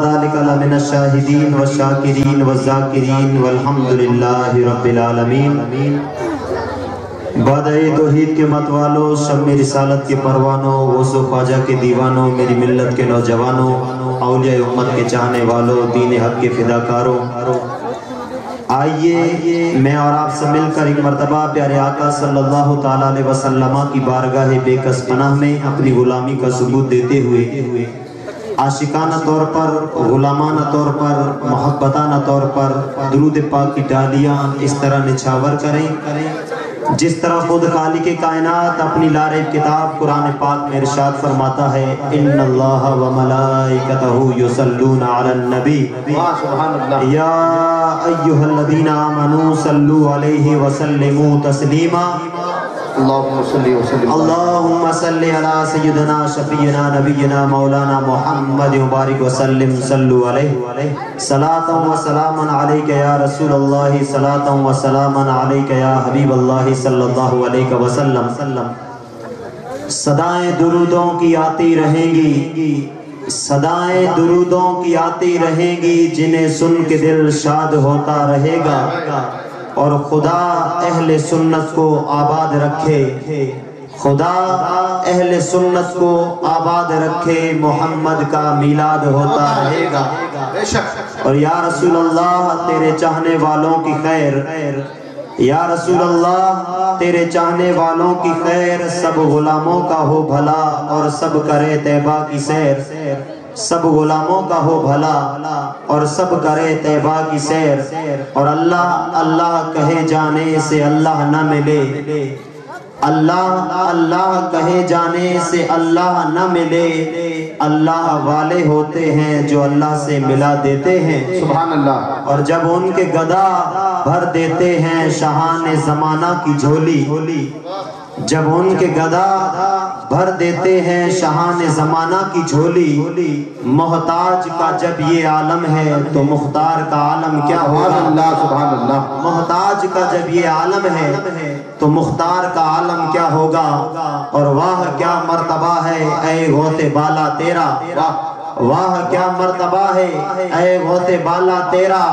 ذالک لمن الشاہدین والشاکرین والذاکرین والحمد للہ رب العالمین۔ بادئ توحید کے مت والوں، شم رسالت کے پروانوں، غوث و خواجہ کے دیوانوں، میری ملت کے نوجوانوں، اولیاء امت کے چاہنے والوں، دین حق کے فداکاروں، آئیے میں اور آپ سے مل کر ایک مرتبہ پیارے آقا صلی اللہ تعالیٰ علیہ وسلم کی بارگاہ بے کس پناہ میں اپنی غلامی کا ثبوت دیتے ہوئے عاشقانہ طور پر، غلامانہ طور پر، محبتانہ طور پر درود پاک کی ڈالیاں اس طرح نچھاور کریں جس طرح خود خالق کائنات اپنی لاریب کتاب قرآن پاک میں ارشاد فرماتا ہے ان اللہ و ملائکتہ یصلون علی النبی یا ایہا الذین آمنوا صلوا علیہ وسلموا تسلیما اللہم صلی علی سیدنا شفیعنا نبینا مولانا محمد مبارک وسلم صلوا علیہ صلاۃ و سلام علیک یا رسول اللہ صلاۃ و سلام علیک یا حبیب اللہ صلی اللہ علیہ وسلم۔ صدائیں درودوں کی آتی رہیں گی، صدائیں درودوں کی آتی رہیں گی، جنہیں سن کے دل شاد ہوتا رہے گا، اور خدا اہل سنت کو آباد رکھے، خدا اہل سنت کو آباد رکھے، محمد کا میلاد ہوتا رہے گا۔ اور یا رسول اللہ تیرے چاہنے والوں کی خیر، یا رسول اللہ تیرے چاہنے والوں کی خیر، سب غلاموں کا ہو بھلا اور سب کرے طیبہ کی سیر، سب غلاموں کا ہو بھلا اور سب کرے طیبہ کی سیر، اور اللہ اللہ کہے جانے سے اللہ نہ ملے، اللہ اللہ کہے جانے سے اللہ نہ ملے، اللہ والے ہوتے ہیں جو اللہ سے ملا دیتے ہیں، سبحان اللہ۔ اور جب ان کے گدا بھر دیتے ہیں شاہان زمانہ کی جھولی، جب ان کے گدا بھر دیتے ہیں شاہان زمانہ کی جھولی، محتاج کا جب یہ عالم ہے تو مختار کا عالم کیا ہوگا، سبحان اللہ۔ محتاج کا جب یہ عالم ہے تو مختار کا عالم کیا ہوگا، اور واہ کیا مرتبہ ہے اے غوث بالا تیرا، واہ کیا مرتبہ ہے اے غوث بالا تیرا،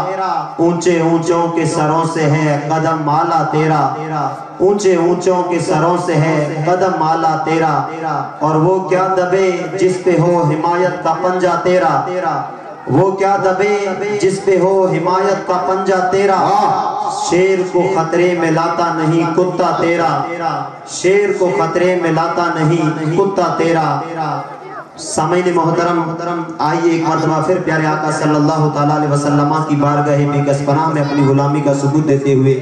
اونچے اونچوں کے سروں سے ہے قدم آلا تیرا، اونچے اونچوں کے سروں سے ہے قدم آلا تیرا، اور وہ کیا دبے جس پہ ہو حمایت کا پنجہ تیرا، وہ کیا دبے جس پہ ہو حمایت کا پنجہ تیرا، شیر کو خطرے میں لاتا نہیں کتا تیرا، شیر کو خطرے میں لاتا نہیں کتا تیرا۔ سامعین محترم، آئیے ایک مرتبہ پھر پیارے آقا صلی اللہ تعالیٰ علیہ وسلم کی بارگاہ بے کس پناہ میں اپنی غلامی کا ثبوت دیتے ہوئے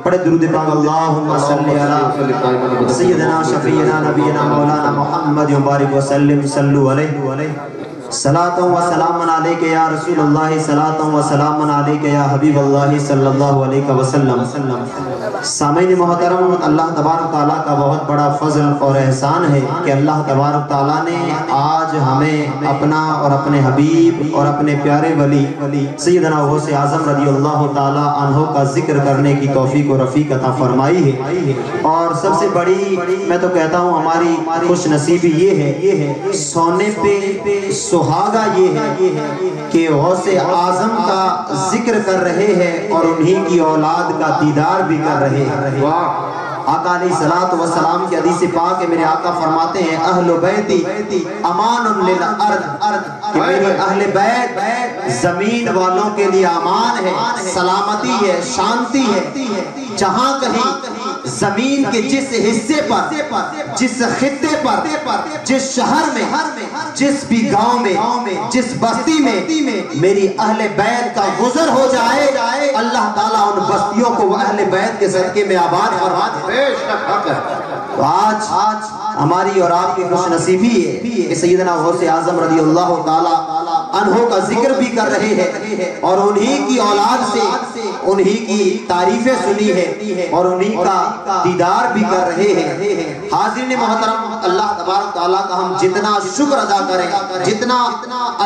پڑھے درود پاک اللہم صلی علی سیدنا شفیعنا نبینا مولانا محمد مبارک وسلم صلو علیہ صلاۃ و سلام علیک یا رسول اللہ صلاۃ و سلام علیک یا حبیب اللہ صلی اللہ علیہ وسلم۔ سامعین محترم، اللہ تبارک تعالیٰ کا بہت بڑا فضل اور احسان ہے کہ اللہ تبارک تعالیٰ نے آج ہمیں اپنا اور اپنے حبیب اور اپنے پیارے ولی سیدنا غوث اعظم رضی اللہ تعالیٰ عنہ کا ذکر کرنے کی توفیق و رفیق عطا فرمائی ہے۔ اور سب سے بڑی میں تو کہتا ہوں ہماری خوش نصیبی یہ ہے، سونے پہ سہاگا یہ ہے کہ غوث اعظم کا ذکر کر رہے ہیں اور انہی کی اولاد کا دیدار بھی کر رہے ہیں۔ آقا علیہ الصلوۃ والسلام کی حدیث پاک ہے، میرے آقا فرماتے ہیں اہل بیتی امان للارض، کہ میرے اہل بیت زمین والوں کے لیے امان ہے، سلامتی ہے، شانتی ہے، جہاں کہیں زمین کے جس حصے پر، جس خطے پر، جس شہر میں، جس بھی گاؤں میں، جس بستی میں میری اہل بیت کا گزر ہو جائے، اللہ تعالیٰ ان بستیوں کو وہ اہل بیت کے صدقے میں آباد فرما دے۔ تو آج ہماری اور آپ کی خوش نصیبی ہے کہ سیدنا غوث اعظم رضی اللہ تعالیٰ عنہ کا ذکر بھی کر رہے ہیں اور انہی کی اولاد سے انہی کی تعریفیں سنی ہے اور انہی کا دیدار بھی کر رہے ہیں۔ حاضرین محترم، اللہ تبارک تعالیٰ کا ہم جتنا شکر ادا کریں، جتنا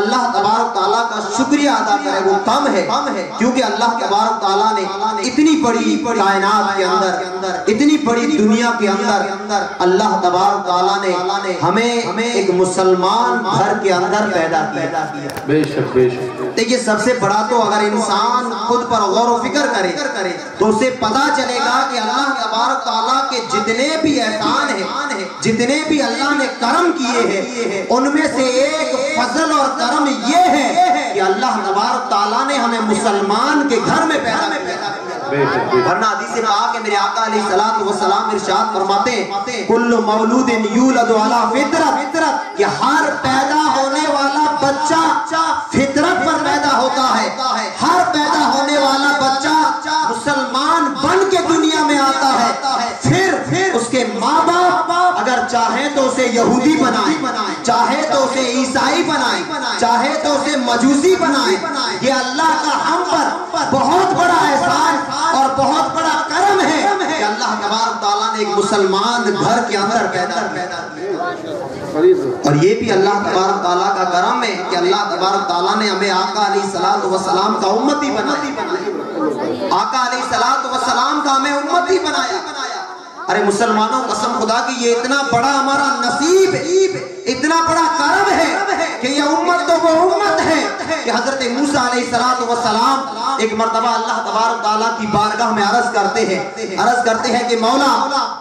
اللہ تبارک تعالیٰ کا شکریہ ادا کرے وہ کم ہے، کیونکہ اللہ تبارک تعالیٰ نے اتنی بڑی کائنات کے اندر، اتنی بڑی دنیا کے اندر اللہ تبارک تعالیٰ نے ہمیں ایک مسلمان گھر کے اندر پیدا کیا۔ بے شک بے شک۔ دیکھیے سب سے بڑا تو اگر انسان خود پر غور و فکر کرے تو اسے پتا چلے گا کہ اللہ تبارک تعالیٰ کے جتنے بھی احسان ہیں، جتنے بھی اللہ نے کرم کیے ہیں، ان میں سے ایک فضل اور کرم یہ ہے کہ اللہ تبارک تعالیٰ نے ہمیں مسلمان کے گھر میں پیدا کیا۔ ورنہ حدیث پاک ہے میرے آقا علیہ الصلوۃ والسلام ارشاد فرماتے ہیں کل مولود یولد علی فطرت، کہ ہر پیدا ہونے والا بچہ فطرت پر پیدا ہوتا ہے، ہر پیدا ہونے والا بچہ مسلمان بن کے دنیا میں آتا ہے، پھر اس کے ماں باپ اگر چاہے تو اسے یہودی بنائے، چاہے تو اسے عیسائی بنائے، چاہے تو اسے مجوسی بنائے۔ یہ اللہ کا ہم پر بہت بڑا احسان اور بہت بڑا کرم ہے کہ اللہ تبارک تعالیٰ نے ایک مسلمان گھر کے اندر پیدا کیا۔ اور یہ بھی اللہ تبارک تعالیٰ کا کرم ہے کہ اللہ تبارک تعالیٰ نے ہمیں آقا علیہ الصلوۃ والسلام کا امتی بنایا، آقا علیہ الصلوۃ والسلام کا ہمیں امتی بنایا۔ ارے مسلمانوں قسم خدا کی یہ اتنا بڑا ہمارا نصیب، اتنا بڑا کرم ہے کہ یہ امت تو وہ امت ہے کہ حضرت موسیٰ علیہ السلام ایک مرتبہ اللہ تبارک تعالیٰ کی بارگاہ میں عرض کرتے ہیں کہ مولا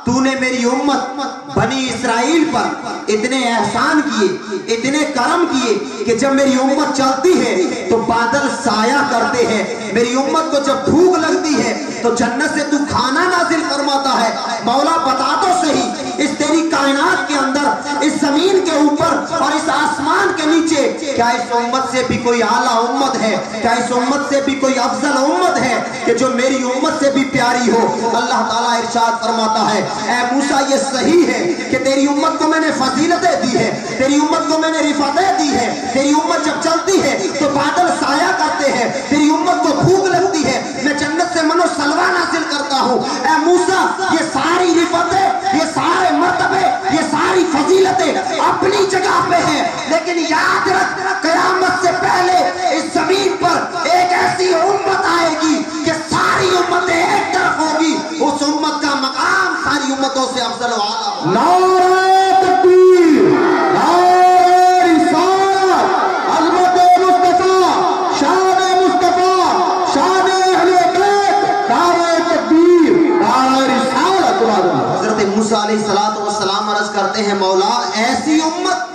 تو نے میری امت بنی اسرائیل پر اتنے احسان کیے، اتنے کرم کیے کہ جب میری امت چلتی ہے تو بادل سایہ کرتے ہیں، میری امت کو جب بھوک لگتی ہے تو جنت سے تو کھانا نازل فرماتا ہے۔ مولا بتا تو صحیح اس تیری کائنات کے اندر، اس زمین کے اوپر اور اس آسمان کے نیچے، کیا اس امت سے بھی کوئی اعلیٰ امت ہے؟ کیا اس امت سے بھی کوئی افضل امت ہے کہ جو میری امت سے بھی پیاری ہو؟ اللہ تعالیٰ ارشاد فرماتا ہے اے موسیٰ یہ صحیح ہے کہ تیری امت کو میں نے فضیلتیں دی ہے، تیری امت کو میں نے رفعتیں دی ہے، تیری امت جب چلتی ہے تو بادل سایہ کرتے ہیں، تیری امت کو بھوک لگتی ہے، میں جنت سے من و سلوہ نازل کرتا ہوں۔ اے موسیٰ یہ ساری رفعتیں، یہ سارے مرتبے، یہ ساری فضیلتیں اپنی جگہ پہ ہیں، لیکن یاد رکھ قیامت سے پہلے اس زمین پر ایک ایسی امت آئے گی کہ ساری امتیں ایک طرف ہوگی، اس امت کا مقام ساری امتوں سے افضل و اعلیٰ۔ نعرہ تکبیر، نعرہ رسالت، عظمت مصطفیٰ، شان مصطفیٰ، شان اہل بیت، نعرہ تکبیر، نعرہ رسالت۔ حضرت موسیٰ علیہ السلام عرض کرتے ہیں مولا ایسی امت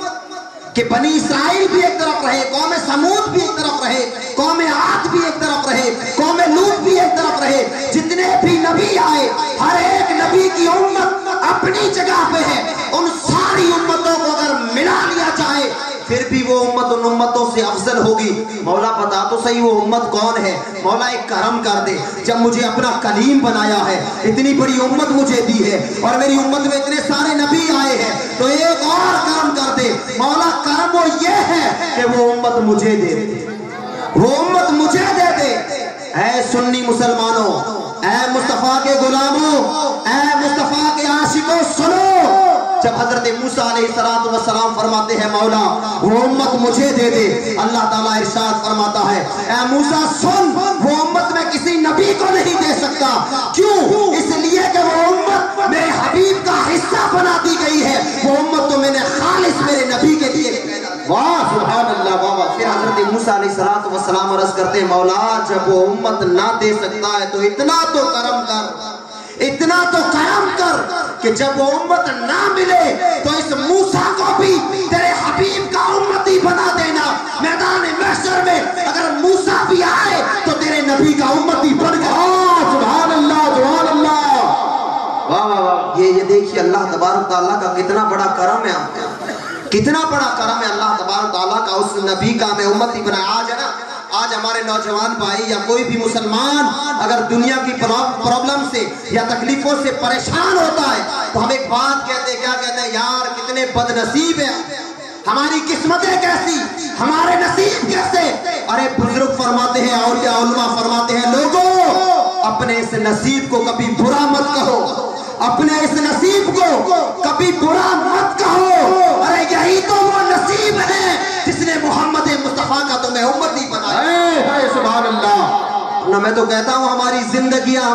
کہ بنی اسرائیل بھی ایک طرف رہے، قوم سمود بھی ایک طرف رہے، قوم عاد بھی ایک طرف رہے، قوم لوط بھی ایک طرف رہے، جتنے بھی نبی آئے ہر ایک نبی کی امت اپنی جگہ پہ ہے، ان ساری امتوں کو اگر ملا لیا جائے پھر بھی وہ امت ان امتوں سے افضل ہوگی۔ مولا بتا تو صحیح وہ امت کون ہے؟ مولا ایک کرم کر دے، جب مجھے اپنا کلیم بنایا ہے، اتنی بڑی امت مجھے دی ہے اور میری امت میں اتنے سارے نبی آئے ہیں، تو ایک اور کرم کر دے مولا۔ کرم وہ یہ ہے کہ وہ امت مجھے دے دے، وہ امت مجھے دے دے۔ اے سنی مسلمانوں، اے مصطفیٰ کے غلاموں، اے مصطفیٰ کے عاشقوں سنو، جب حضرت موسیٰ علیہ السلام فرماتے ہیں مولا وہ امت مجھے دے دے، اللہ تعالیٰ ارشاد فرماتا ہے اے موسیٰ سن وہ امت میں کسی نبی کو نہیں دے سکتا، کیوں؟ اس لیے کہ وہ امت میرے حبیب کا حصہ بنا دی گئی ہے، وہ امت تو میں نے خالص میرے نبی کے لیے۔ واہ سبحان اللہ واہ۔ پھر حضرت موسیٰ علیہ السلام عرض کرتے ہیں مولا جب وہ امت نہ دے سکتا ہے تو اتنا تو کرم کر، اتنا تو کرم کر کہ جب وہ امت نہ ملے تو اس موسیٰ کو بھی تیرے حبیب کا امتی بنا دینا، میدان محشر میں اگر موسیٰ بھی آئے تو تیرے نبی کا امتی بن گیا۔ سبحان اللہ، سبحان اللہ، واہ واہ واہ۔ یہ دیکھیے اللہ تبارک تعالیٰ کا کتنا بڑا کرم ہے، کتنا بڑا کرم ہے اللہ تبارک تعالیٰ کا، اس نبی کا ہمیں امتی بنایا۔ آج ہے نا، آج ہمارے نوجوان بھائی یا کوئی بھی مسلمان اگر دنیا کی پرابلم سے یا تکلیفوں سے پریشان ہوتا ہے تو ہم ایک بات کہتے ہیں، کیا کہتے ہیں؟ یار کتنے بد نصیب ہیں، ہماری قسمتیں کیسی، ہمارے نصیب کیسے۔ ارے بزرگ فرماتے ہیں، اولیاء علماء فرماتے ہیں لوگوں اپنے اس نصیب کو کبھی برا مت کہو، اپنے اس نصیب کو کبھی برا مت کہو، ارے یہی تو وہ نصیب ہے جس نے محمد مصطفیٰ کا تمہیں امتی بنایا۔ सुभान अल्लाह। ना मैं तो कहता हूँ हमारी जिंदगियां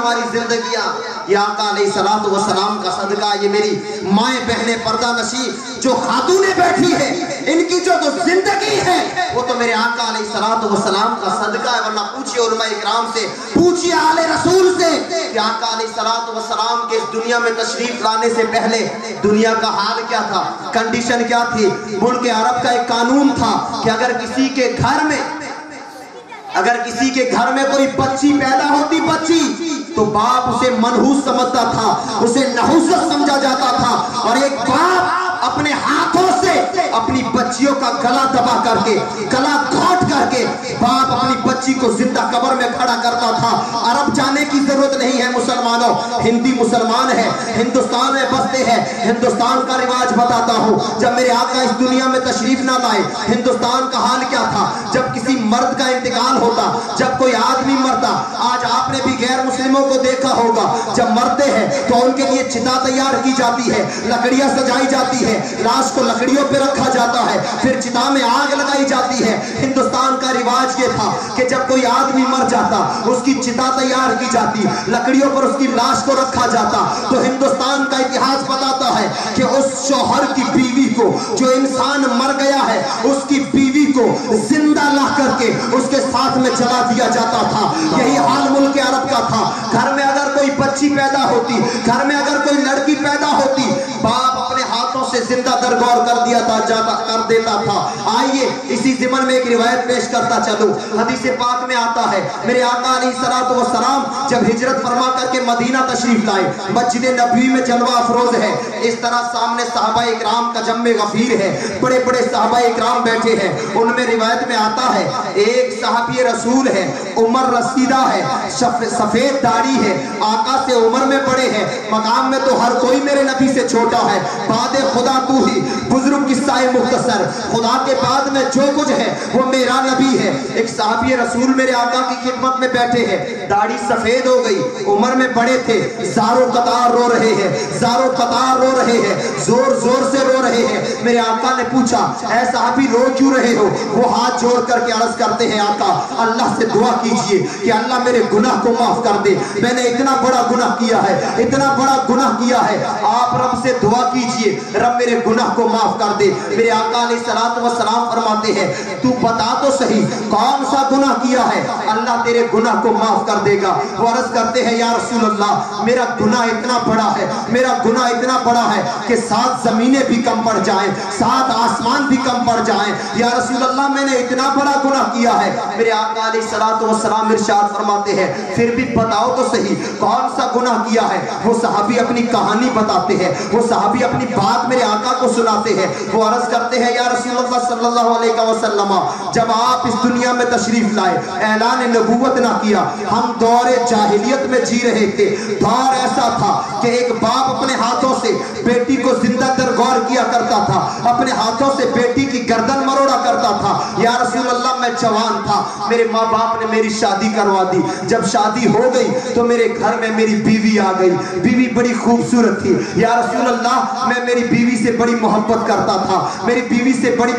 ये आका अलैहिस्सलातु वस्सलाम का सदका, ये मेरी माएँ बहनें पर्दा नशी जो खातूनें बैठी है, इनकी जो जिंदगी है वो तो मेरे आका अलैहिस्सलातु वस्सलाम का सदका है। वरना पूछिए उलमा इकराम से, पूछिए आले रसूल से कि आका अलैहिस्सलातु वस्सलाम के इस दुनिया में तशरीफ लाने से पहले दुनिया का हाल क्या था, कंडीशन क्या थी। मुल्क अरब का एक कानून था कि अगर किसी के घर में कोई बच्ची पैदा होती, तो बाप उसे मनहूस समझता था, उसे नहुसत समझा जाता था। और एक बाप अपने हाथों से अपनी बच्चियों का गला दबा करके, गला घोट करके बाप अपनी बच्ची को जिंदा कब्र में खड़ा करता था। अरब जाने की जरूरत नहीं है मुसलमानों, हिंदी मुसलमान है, हिंदुस्तान में बसते हैं। हिंदुस्तान का रिवाज बताता हूँ, जब मेरे आका इस दुनिया में तशरीफ ना लाए, हिंदुस्तान का हाल क्या था। जब किसी मर्द का इंतकाल होता, जब कोई आदमी मरता, आज आपने भी गैर मुस्लिमों को देखा होगा, जब मरते हैं तो उनके लिए चिता तैयार की जाती है, लकड़ियां सजाई जाती है, लाश को लकड़ियों पे रखा जाता है, फिर चिता में आग लगाई जाती है। हिंदुस्तान का रिवाज ये था कि जब कोई आदमी मर जाता, उसकी चिता तैयार की जाती, लकड़ियों पर उसकी लाश को रखा जाता। तो हिंदुस्तान का इतिहास बताता है कि उस शौहर की बीवी को, जो इंसान मर गया है, उसकी बीवी को जिंदा ला करके उसके साथ में जला दिया जाता था। यही हाल मुल्क अरब का था। घर में अगर कोई बच्ची पैदा होती, घर में अगर कोई लड़की पैदा होती, बाप अपने हाथों से जिंदा दरगौर कर देता था। आइए इसी ज़िमन में एक रिवायत पेश करता चलूं। हदीस पाक में आता है, मेरे आका अलैहिस्सलातु वस्सलाम जब हिजरत फरमा करके मदीना तशरीफ लाए, मस्जिद नबवी में जलवा अफरोज है। इस तरह सामने सहाबा इकराम का जम्मे गफीर है, बड़े बड़े सहाबा इकराम बैठे हैं। उनमें रिवायत में आता है, एक सहाबी रसूल है, उमर रसीदा है, सफेद दाढ़ी है, आका से उम्र में बड़े हैं, मकाम में तो हर कोई मेरे नबी से छोटा है। बादे खुदा तू ही, बुजुर्ग किस्सा मुख्तसर, खुदा के बाद में जो कुछ है वो मेरा नबी है। एक सहाबी रसूल मेरे आका की खिदमत में बैठे हैं, दाढ़ी सफेद हो गई, उम्र में बड़े थे, ज़ारो कतार रो रहे हैं, ज़ारो कतार रो रहे हैं, जोर जोर से रो रहे हैं। मेरे आका ने पूछा, ऐ सहाबी रो क्यों रहे हो? वो हाथ जोड़ करके अर्ज करते हैं, आका अल्लाह से दुआ कीजिए कि अल्लाह मेरे गुनाह को माफ कर दे, मैंने इतना बड़ा गुनाह किया है, इतना बड़ा गुनाह किया है, आप रब से दुआ कीजिए रब मेरे गुनाह को माफ कर दे। मेरे आका अलैहिस्सलातु वस्सलाम फरमाते हैं, तू बता तो सही कौन सा गुनाह किया है, अल्लाह तेरे गुनाह को माफ कर देगा। वो अर्ज करते हैं, या रसूल अल्लाह मेरा गुनाह इतना बड़ा है, मेरा गुनाह इतना बड़ा है कि 7 जमीनें भी कम पड़ जाएं, 7 आसमान भी कम पड़ जाएं। या रसूल अल्लाह मैंने इतना बड़ा गुनाह किया है। मेरे आका अलैहिस्सलातु वस्सलाम इरशाद फरमाते हैं, फिर भी बताओ तो सही कौन सा गुनाह किया है। वो सहाबी अपनी कहानी बताते हैं, वो सहाबी अपनी बात मेरे आका को सुनाते हैं। वो अर्ज करते हैं, या रसूलुल्लाह सल्लल्लाहु अलैहि वसल्लम जब आप इस दुनिया में तशरीफ लाए, ऐलान नबूवत ना किया, हम दौरे जाहिलियत में जी रहे थे। दौर ऐसा था कि एक बाप अपने हाथों से बेटी को जिंदा दरगौर किया करता था, अपने हाथों से बेटी की गर्दन मरोड़ा करता था। या रसूल अल्लाह मैं जवान था, मेरे माँ बाप ने मेरी शादी करवा दी। जब शादी हो गई तो मेरे घर में मेरी बीवी आ गई, बीवी बड़ी खूबसूरत थी। या रसूल अल्लाह मैं मेरी बीवी से बड़ी मोहब्बत करता था, मेरी बीवी से बड़ी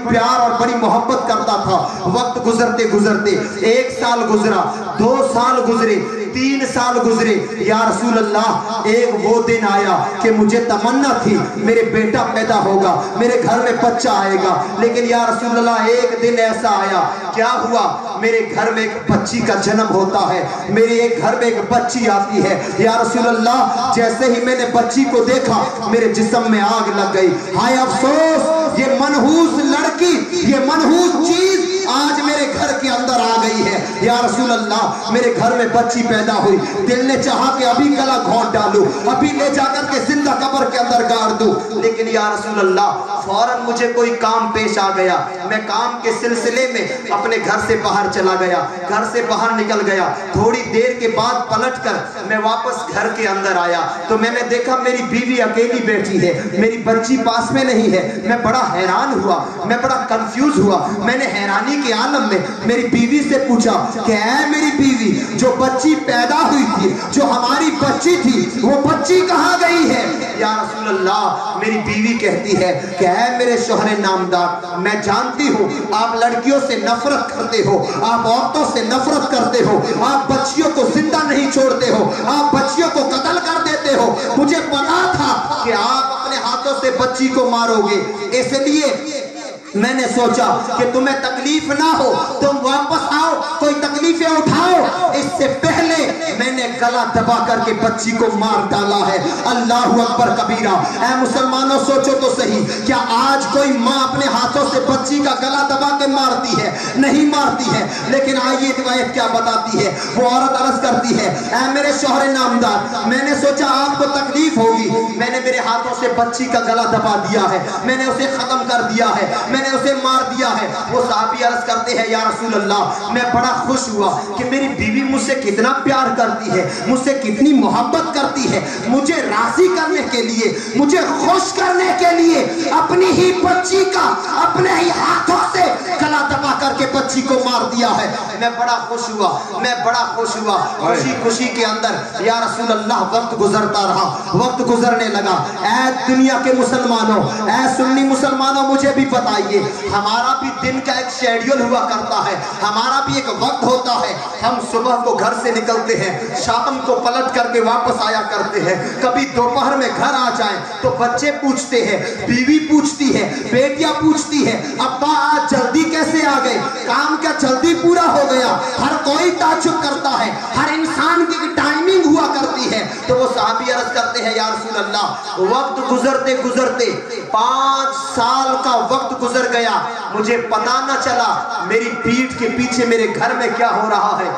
प्यार और बड़ी मोहब्बत करता था। वक्त गुजरते गुजरते 1 साल गुजरा, 2 साल गुजरे, 3 साल गुजरे। या रसूल अल्लाह एक वो दिन आया कि मुझे तमन्ना थी मेरे बेटा पैदा होगा, मेरे घर में बच्चा आएगा। लेकिन या रसूल अल्लाह एक दिन ऐसा आया, क्या हुआ, मेरे घर में एक बच्ची का जन्म होता है, मेरे एक घर में एक बच्ची आती है। या रसूल अल्लाह जैसे ही मैंने बच्ची को देखा मेरे जिस्म में आग लग गई। हाय अफसोस, ये मनहूस लड़की, ये मनहूस चीज आज मेरे घर के अंदर आ गई है। या रसूल अल्लाह मेरे घर में बच्ची पैदा हुई, दिल ने चाहा कि अभी गला घोंट डालूं, अभी ले जाकर के जिंदा कब्र के अंदर गाड़ दूं। लेकिन या रसूल अल्लाह फौरन मुझे कोई काम पेश आ गया, मैं काम के सिलसिले में अपने घर से बाहर चला गया, घर से बाहर निकल गया। थोड़ी देर के बाद पलट कर मैं वापस घर के अंदर आया तो मैंने देखा मेरी बीवी अकेली बैठी है, मेरी बच्ची पास में नहीं है। मैं बड़ा हैरान हुआ, मैं बड़ा कंफ्यूज हुआ। मैंने हैरानी के आलम में मेरी बीवी से पूछा कि ऐ मेरी बीवी, जो बच्ची पैदा हुई थी, जो हमारी बच्ची थी, वो बच्ची कहाँ गई है? या रसूल अल्लाह मेरी बीवी कहती है कि ऐ اے میرے شوہر نامدار، میں جانتی ہوں آپ لڑکیوں سے نفرت کرتے ہو، آپ عورتوں سے نفرت کرتے ہو، آپ بچیوں کو زندہ نہیں چھوڑتے ہو، آپ بچیوں کو قتل کر دیتے ہو، مجھے پتا تھا کہ آپ اپنے ہاتھوں سے بچی کو مارو گے، اس لیے میں نے سوچا کہ تمہیں تکلیف نہ ہو، تم واپس آؤ، کوئی تکلیفیں اٹھاؤ، اس سے پہلے میں نے گلا دبا کر کے بچی کو مار ڈالا ہے۔ اللہ اکبر کبیرہ۔ اے مسلمانوں سوچو تو صحیح، کیا آج کوئی ماں اپنے ہاتھوں سے بچی کا گلا دبا کے مارتی ہے؟ نہیں مارتی ہے، لیکن آئیے روایت کیا بتاتی ہے۔ وہ عورت عرض کرتی ہے، اے میرے شوہر نامدار، میں نے سوچا آپ کو تکلیف ہوگی، میں نے میرے ہاتھوں سے بچی کا گلا دبا دیا ہے، میں نے اسے ختم کر دیا ہے، میں نے اسے مار دیا ہے۔ وہ صحابی عرض کرتے ہیں، یا رسول اللہ میں بڑا خوش ہوا کہ میری بیوی مجھ سے کتنا پیار کرتی ہے، مجھ سے کتنی محبت کرتی ہے، مجھے راضی کرنے کے لیے، مجھے خوش کرنے کے لیے اپنی ہی بچی کا اپنے ہی ہاتھوں سے گلا دبا کر کے بچی کو مار دیا ہے۔ میں بڑا خوش ہوا، میں بڑا خوش ہوا، خوشی خوشی کے اندر یا رسول اللہ وقت گزرتا رہا، وقت گزرنے لگا۔ اے دنیا کے مسلمانوں، اے سنی مسلمانوں، مجھے بھی بتائیے، ہمارا بھی دن کا ایک شیڈیول ہوا کرتا ہے، ہمارا بھی ایک وقت ہوتا ہے، ہم صبح کو گھر سے نکلتے ہیں، شام کو پلٹ کر کے واپس آیا کرتے ہیں، کبھی دوپہر میں گھر آ جائیں تو بچے پوچھتے ہیں، بیوی پوچھتی ہے، بیٹیاں پوچھتی ہے، ابا آج جلدی کیسے آ گئے، کام کیا جلدی پورا ہو گیا؟ ہر کوئی تعجب کرتا ہے، ہر انسان کی ٹائمنگ ہوا کرتی ہے۔ تو وہ صحابی عرض کرتے ہیں، یا رسول اللہ وقت گزرتے گزرتے 5 سال کا وقت گزر گیا، مجھے پتہ نہ چلا میری پیٹھ کے پیچھے میرے گھر میں کیا ہو رہا ہے۔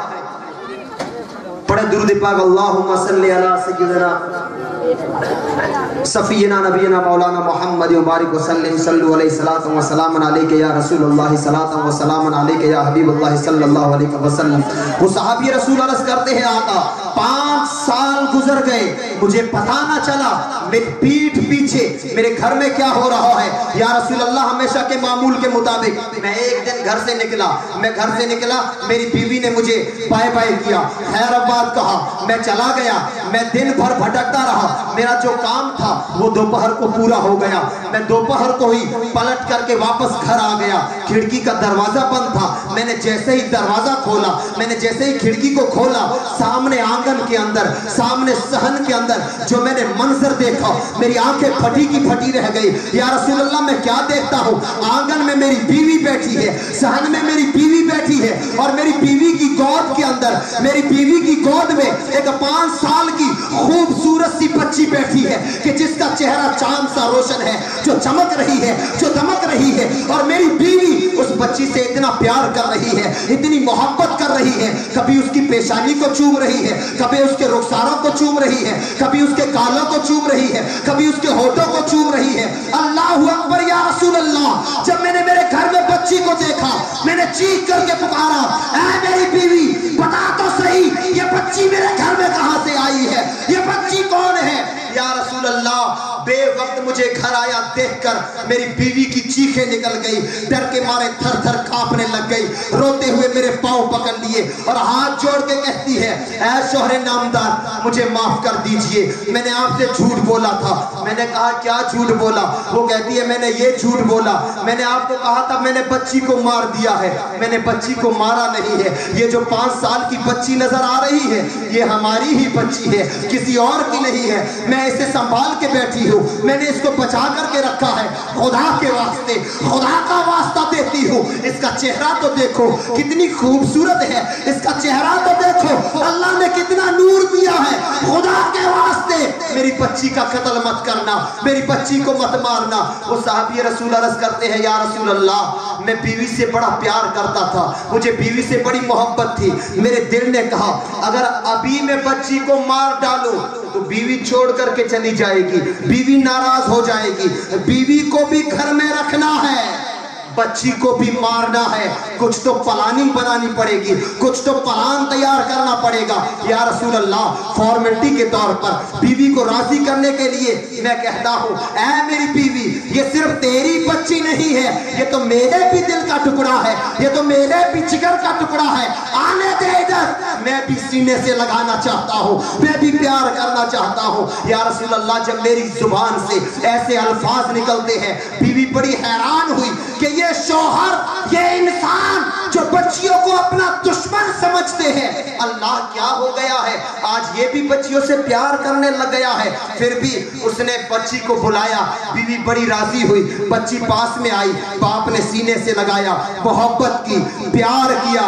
پڑھے درود پاک، اللہم صلی علی سیدنا صفینا نبینا مولانا محمد مبارک وسلم، صلو علیہ صلاۃ و سلام علیک یا رسول اللہ، صلاۃ و سلام علیک یا حبیب اللہ صلی اللہ علیہ وسلم۔ وہ صحابی رسول عرض کرتے ہیں، آقا 5 سال گزر گئے، مجھے پتہ نہ چلا میری پیٹھ پیچھے میرے گھر میں کیا ہو رہا ہے۔ یا رسول اللہ ہمیشہ کے معمول کے مطابق میں ایک دن گھر سے نکلا، میری بیوی نے مجھے بائے بائے کیا، خیر آباد کہا، میں چلا گیا، میں دن بھر بھٹکتا رہا، میرا جو کام تھا وہ دوپہر کو پورا ہو گیا، میں دوپہر کو ہی پلٹ کر کے واپس گھر آ گیا، کھڑکی کا دروازہ بند تھا، میں نے جیسے ہی دروازہ کھولا، میں نے جیسے ہی کھڑکی کو کھولا، سامنے آنگن کے اندر، سامنے صحن کے اندر جو میں نے منظر دیکھا، میری آنکھیں پھٹی کی پھٹی رہ گئی۔ یا رسول اللہ میں کیا دیکھتا ہوں؟ آنگن میں میری بیوی بیٹھی ہے، صحن میں میری بیوی بیٹھی ہے، اور میری بیوی کی گود کے اندر، میری بیوی کی گود میں ایک 5 سال کی خوبصورت سی بچی بیٹھی ہے کہ جس کا چہرہ چاند سا روشن ہے، جو چمک رہی ہے، جو دمک رہی ہے، اور میری بیوی اس بچی سے اتنا پیار کر رہی ہے، اتنی محبت کر رہی ہے، کبھی اس کی پیشانی کو چوم رہی ہے، کبھی اس کے رخساروں کو چوم رہی ہے، کبھی اس کے گالوں کو چوم رہی ہے، کبھی اس کے ہونٹوں کو چوم رہی ہے۔ اللہ اکبر یا رسول اللہ، جب میں نے میرے گھر میں بچی کو دیکھا، میں نے چیخ کر کے پکارا، اے میری بیوی بتا تو صحیح یہ بچی میرے گھر میں کہاں سے آئی ہے، یہ بچی کون ہے؟ یا رسول اللہ بے وقت مجھے گھر آیا دیکھ کر میری بیوی کی چیخیں نکل گئی، ڈر کے مارے تھر تھر کانپنے لگ گئی، روتے ہوئے میرے پاؤں پکڑ لیے اور ہاتھ جوڑ کے کہتی ہے، اے شوہر نامدار مجھے معاف کر دیجئے، میں نے آپ سے جھوٹ بولا تھا۔ میں نے کہا کیا جھوٹ بولا؟ وہ کہتی ہے میں نے یہ جھوٹ بولا، میں نے آپ کو کہا تھا میں نے بچی کو مار دیا ہے، میں نے بچی کو مارا نہیں ہے، یہ جو 5 سال کی بچی نظر آ رہی ہے یہ ہماری ہی بچی ہے، کسی اور کی نہیں ہے، میں اسے سنبھال کے بیٹھی ہوں، میں نے اس کو بچا کر کے رکھا ہے، خدا کے واسطے خدا کا واسطہ دیتی ہوں، اس کا چہرہ تو دیکھو کتنی خوبصورت ہے، اس کا چہرہ تو دیکھو اللہ نے کتنا نور دیا ہے، خدا کے واسطے میری بچی کا قتل مت کرنا، میری بچی کو مت مارنا۔ وہ صحابی رسول عرض کرتے ہیں، یا رسول اللہ میں بیوی سے بڑا پیار کرتا تھا، مجھے بیوی سے بڑی محبت تھی، میرے دل نے کہا اگر ابھی میں بچی کو مار ڈالوں تو بیوی چھوڑ کر کے چلی جائے گی، بیوی ناراض ہو جائے گی، بیوی کو بھی گھر میں رکھنا ہے، बच्ची को भी मारना है, कुछ तो प्लानिंग बनानी पड़ेगी, कुछ तो प्लान तैयार करना पड़ेगा। या रसूल अल्लाह, फॉर्मेलिटी के तौर पर बीवी को राजी करने के लिए मैं कहता हूँ, ऐ मेरी बीवी, ये सिर्फ तेरी बच्ची नहीं है, ये तो मेरे भी दिल का टुकड़ा है, ये तो मेरे भी जिगर का टुकड़ा है, आने दे इधर, मैं भी सीने से लगाना चाहता हूँ, मैं भी प्यार करना चाहता हूँ। या रसूल अल्लाह, जब मेरी जुबान से ऐसे अल्फाज निकलते हैं, बीवी बड़ी हैरान हुई कि ये शौहर, ये इंसान जो बच्चियों को अपना दुश्मन समझते हैं, अल्लाह क्या हो गया है, आज ये भी बच्चियों से प्यार करने लग गया है। फिर भी उसने बच्ची को बुलाया, बीवी बड़ी राजी हुई, बच्ची पास में आई, बाप ने सीने से लगाया, मोहब्बत की, प्यार किया।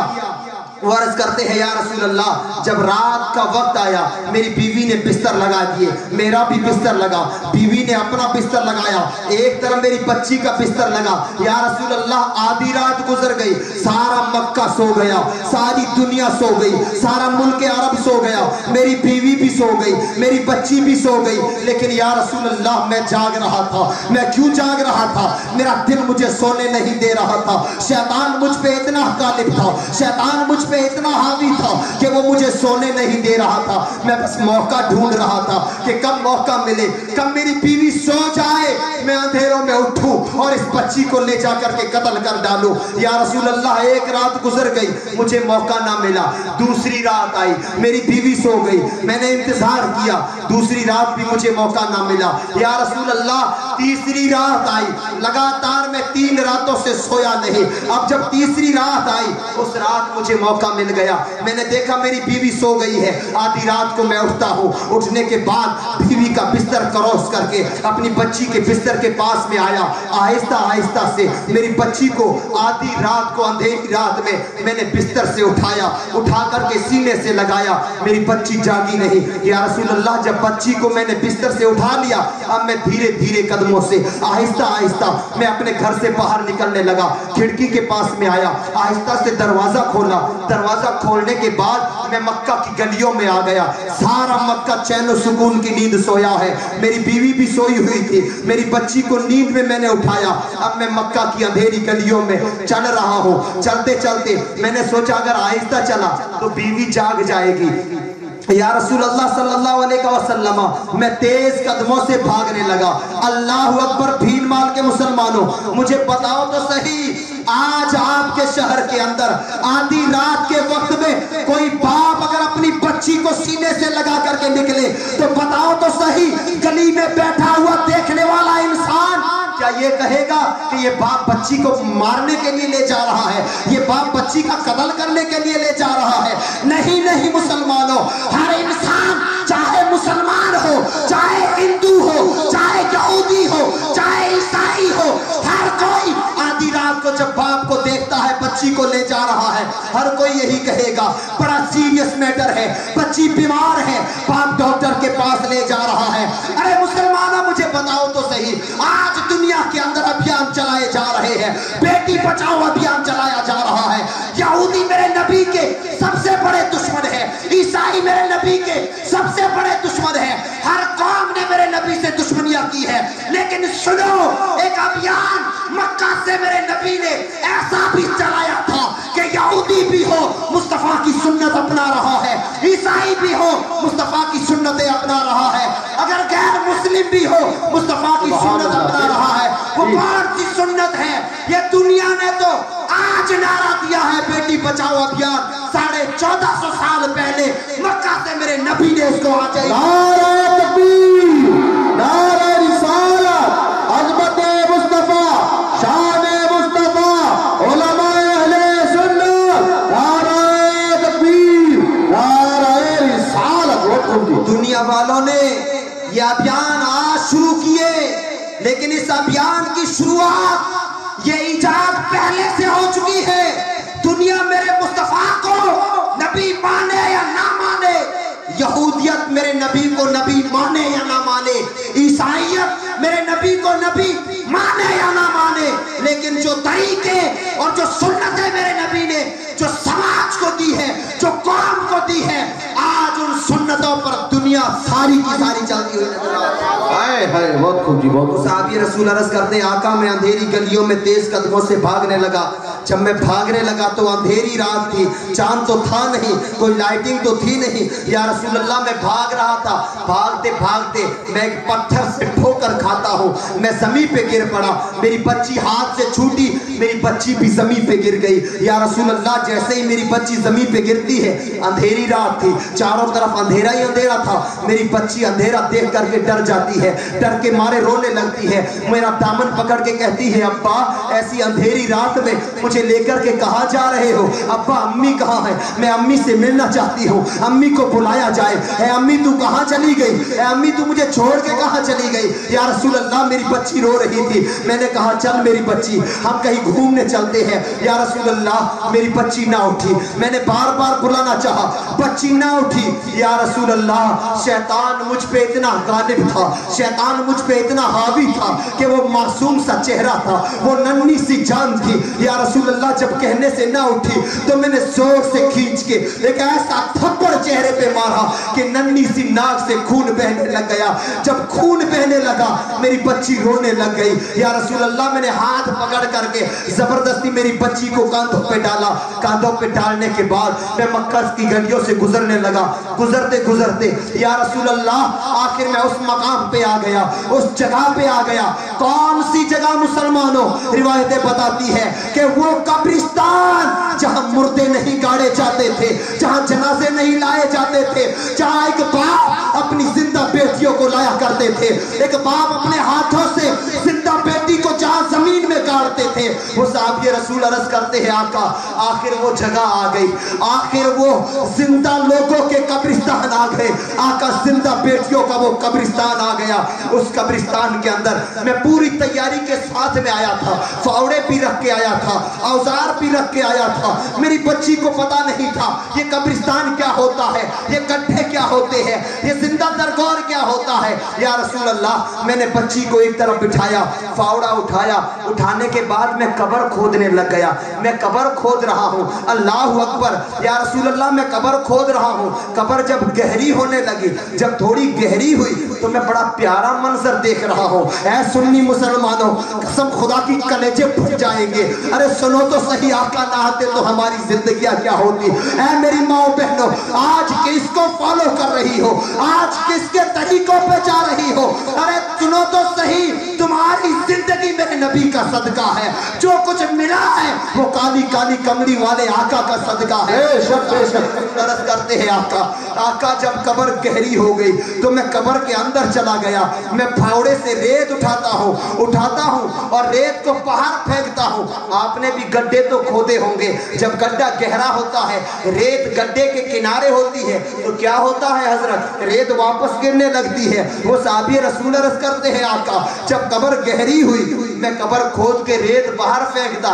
वो अर्ज करते हैं, या रसूल अल्लाह, जब रात का वक्त आया, मेरी बीवी ने बिस्तर लगा दिए, मेरा भी बिस्तर लगा, बीवी ने अपना बिस्तर लगाया, एक तरफ मेरी बच्ची का बिस्तर लगा। या रसूल अल्लाह, आधी रात गुजर गई, सारा मक्का सो गया, सारी दुनिया सो गई, सारा मुल्क अरब सो गया, मेरी बीवी भी सो गई, मेरी बच्ची भी सो गई, लेकिन या रसूल अल्लाह, मैं जाग रहा था। मैं क्यों जाग रहा था? मेरा दिल मुझे सोने नहीं दे रहा था। शैतान मुझ पे इतना गालिब था, शैतान मुझ पे इतना हावी था कि वो मुझे सोने नहीं दे रहा था। मैं बस मौका ढूंढ रहा था कि कब मौका मिले, कब मेरी बीवी सो जाए, मैं अंधेरों में उठूं और इस बच्ची को ले जाकर के कत्ल कर डालूं। या रसूल अल्लाह, एक रात गुजर गई, मुझे मौका ना मिला, दूसरी रात आई, मेरी बीवी सो गई, मैंने इंतजार किया, दूसरी रात भी मुझे मौका ना मिला। या रसूल अल्लाह, तीसरी रात आई, लगातार मैं 3 रातों से सोया नहीं। अब जब तीसरी रात आई, उस रात मुझे मौका मिल गया, मैंने देखा मेरी बीवी सो गई है। आधी रात को मैं उठता हूँ, उठने के बाद बीवी का बिस्तर क्रॉस करके अपनी बच्ची के बिस्तर के पास में आया, आहिस्ता आहिस्ता से मेरी बच्ची को आधी रात को, अंधेरी रात में मैंने बिस्तर से उठाया, उठा करके सीने से लगाया, मेरी बच्ची जागी नहीं। या रसूल अल्लाह, जब बच्ची को मैंने बिस्तर से उठा लिया, अब मैं धीरे धीरे कदमों से आहिस्ता आहिस्ता मैं अपने घर से बाहर निकलने लगा, खिड़की के पास में आया, आहिस्ता से दरवाजा खोला, दरवाजा खोलने के बाद मैं मक्का की गलियों में आ गया। सारा मक्का चैन और सुकून की नींद सोया है, मेरी बीवी भी सोई हुई थी, मेरी बच्ची को नींद में मैंने उठाया। अब मैं मक्का की अंधेरी गलियों में चल रहा हूँ। चलते चलते मैंने सोचा अगर आहिस्ता चला तो बीवी जाग जाएगी। या रसूल अल्लाह सल्लल्लाहु अलैहि वसल्लम, मैं तेज कदमों से भागने लगा। अल्लाहु अकबर, भीड़ माल के मुसलमानों, मुझे बताओ तो सही, आज आपके शहर के अंदर आधी रात के वक्त में कोई बाप अगर अपनी बच्ची को सीने से लगा करके निकले तो बताओ तो सही, गली में बैठा हुआ देखने वाला इंसान क्या ये कहेगा कि ये बाप बच्ची को मारने के लिए ले जा रहा है, ये बाप बच्ची का कत्ल करने के लिए ले जा रहा है? नहीं नहीं मुसलमानों, हर इंसान, चाहे मुसलमान हो, चाहे हिंदू हो, चाहे यहूदी हो, चाहे ईसाई हो, हर कोई आधी रात को जब बाप को देखता है बच्ची को ले जा रहा है, हर कोई यही कहेगा बड़ा सीरियस मैटर है, बच्ची बीमार है, बाप डॉक्टर के पास ले जा रहा है। अरे मुसलमानों, मुझे बताओ तो सही, आज दुनिया के अंदर अभियान चलाए जा रहे हैं, बेटी बचाओ अभियान चलाया जा रहा है। यहूदी मेरे नबी के सबसे बड़े दुश्मन है, ईसाई मेरे नबी के सबसे बड़े दुश्मन है, हर कौम ने मेरे नबी से दुश्मनियां की है। लेकिन सुनो, एक अभियान मक्का से मेरे नबी ने ऐसा भी चलाया था कि यहूदी भी हो मुस्तफा की सुन्नत अपना रहा है, ईसाई भी हो मुस्तफा की सुन्नतें अपना रहा है, अगर गैर मुस्लिम भी हो मुस्तफा की सुन्नत अपना रहा है। वो कौन सी सुन्नत है? ये दुनिया ने तो आज नारा दिया है बेटी बचाओ अभियान, 1450 साल पहले मक्का से मेरे नबी ने इसको आज नारा तकबीर, नारा रिसालत, अज़मत मुस्तफा, शान मुस्तफा, उलमाए अहले सुन्नत, नारा तकबीर, नारा रिसालत। दुनिया वालों ने ये अभियान आज शुरू किए, लेकिन इस अभियान की शुरुआत, ये इजाद पहले से हो चुकी है। दुनिया मेरे मुस्तफा को नबी माने या ना माने, यहूदियत मेरे नबी को नबी माने या ना माने, ईसाइयत मेरे नबी को नबी माने या ना माने, लेकिन जो तरीके और जो सुन्नतें मेरे नबी ने जो समाज को दी है, जो कौम को दी है, आज उन सुन्नतों पर दुनिया सारी की सारी चलती हुई नजर आए। हाय बहुत खूब जी, बहुत। साहब रसूल अर्ज करते हैं आका मैं अंधेरी गलियों में तेज कदमों से भागने लगा। जब मैं भागने लगा तो अंधेरी रात थी, चांद तो था नहीं, कोई लाइटिंग तो थी नहीं। या रसूल अल्लाह मैं भाग रहा था, भागते भागते मैं एक पत्थर से ठोकर खाता हूँ, मैं जमीन पे गिर पड़ा, मेरी बच्ची हाथ से छूटी, मेरी बच्ची भी जमीन पे गिर गई। या रसूल अल्लाह जैसे ही मेरी बच्ची जमीन पे गिरती है, अंधेरी रात थी, चारों तरफ अंधेरा ही अंधेरा था, मेरी बच्ची अंधेरा देख करके डर जाती है, डर के मारे रोने लगती है, मेरा दामन पकड़ के कहती है अब्बा ऐसी अंधेरी रात में मुझे लेकर के कहाँ जा रहे हो? अब्बा अम्मी कहाँ है? मैं अम्मी से मिलना चाहती हूँ, अम्मी को बुलाया जाए। ए अम्मी तू कहाँ चली गई? ए अम्मी तू मुझे छोड़ के कहाँ चली गई? या रसूल अल्लाह मेरी बच्ची रो रही थी, मैंने कहा चल मेरी बच्ची हम कहीं घूमने चलते हैं। या रसूल अल्लाह मेरी बच्ची ना उठी, मैंने बार बार बुलाना चाहा, बच्ची ना उठी। या रसूल अल्लाह शैतान मुझ पे इतना गालिब था, शैतान मुझ पे इतना हावी था कि वो मासूम सा चेहरा था, वो नन्ही सी जान थी। या रसूल अल्लाह जब कहने से ना उठी तो मैंने जोर से खींच के एक ऐसा थप्पड़ चेहरे पे मारा कि नन्ही सी नाक से खून बहने लग गया। जब खून बहने लगा मेरी बच्ची रोने लग गई। या रसूल अल्लाह मैंने हाथ पकड़ करके जबरदस्ती मेरी बच्ची को कांधों पे डाला। कांधों पे डालने के बाद मैं मक्का की गलियों से गुजरने लगा। गुजरते गुजरते या रसूल अल्लाह आखिर मैं उस मकाम पे आ गया, उस जगह पे आ गया। कौन सी जगह मुसलमानों? रिवायतें बताती है कि वो कब्रिस्तान जहां मुर्दे नहीं गाड़े जाते थे, जहां जनाजे नहीं लाए जाते थे, जहां एक बाप अपनी जिंदा बेटियों को लाया करते थे, एक बाप अपने हाथों से जिंदा बेटी को जहां जमीन में गाड़ते थे, वो साहब ये रसूल अर्ज करते हैं आका आखिर वो जगह आ गई, आखिर वो जिंदा लोगों के कब्रिस्तान आ गए। आका जिंदा बेटियों का वो कब्रिस्तान आ गया। उस कब्रिस्तान के अंदर मैं पूरी तैयारी के साथ में आया था, फावड़े भी रख के आया था, औजार भी रख के आया था। मेरी बच्ची को पता नहीं था ये कब्रिस्तान क्या होता है, ये गड्ढे क्या होते हैं, ये जिंदा दरगोर क्या होता है। या रसूल अल्लाह मैंने बच्ची को एक तरफ बिठाया, फावड़ा उठाया, उठाने के बाद मैं कब्र खोदने लग गया। मैं कब्र खोद रहा हूँ, अल्लाह अकबर। या रसूल अल्लाह मैं कब्र खोद रहा हूँ। कब्र जब गहरी होने लगी, जब थोड़ी गहरी हुई तो मैं बड़ा प्यारा मंजर देख रहा हूँ। ऐ सुन्नी मुसलमानों कसम खुदा की कलेजे फट जाएंगे। अरे सुनो तो सही, आका ना आते तो हमारी जिंदगियां क्या होती। ऐ मेरी माओ बहनों आज किसको फॉलो कर रही हो, आज किसके तरीकों पे जा रही हो? अरे सुनो तो सही, तुम्हारी जिंदगी मेरे नबी का सदका है। जो कुछ मिला है वो काली काली कमली वाले आका का सदका है। अर्ज करते हैं आका जब कब्र गहरी हो गई तो मैं कब्र के अंदर चला गया। मैं फावड़े से रेत उठाता हूँ और रेत को बाहर फेंकता हूँ। आपने भी गड्ढे तो खोदे होंगे, जब गड्ढा गहरा होता है, रेत गड्ढे के किनारे होती है तो क्या होता है हजरत, रेत वापस गिरने लगती है। वो साहबी रसूल अर्ज करते हैं आका जब कब्र गहरी हुई मैं कब्र खोद के रेत बाहर फेंकता,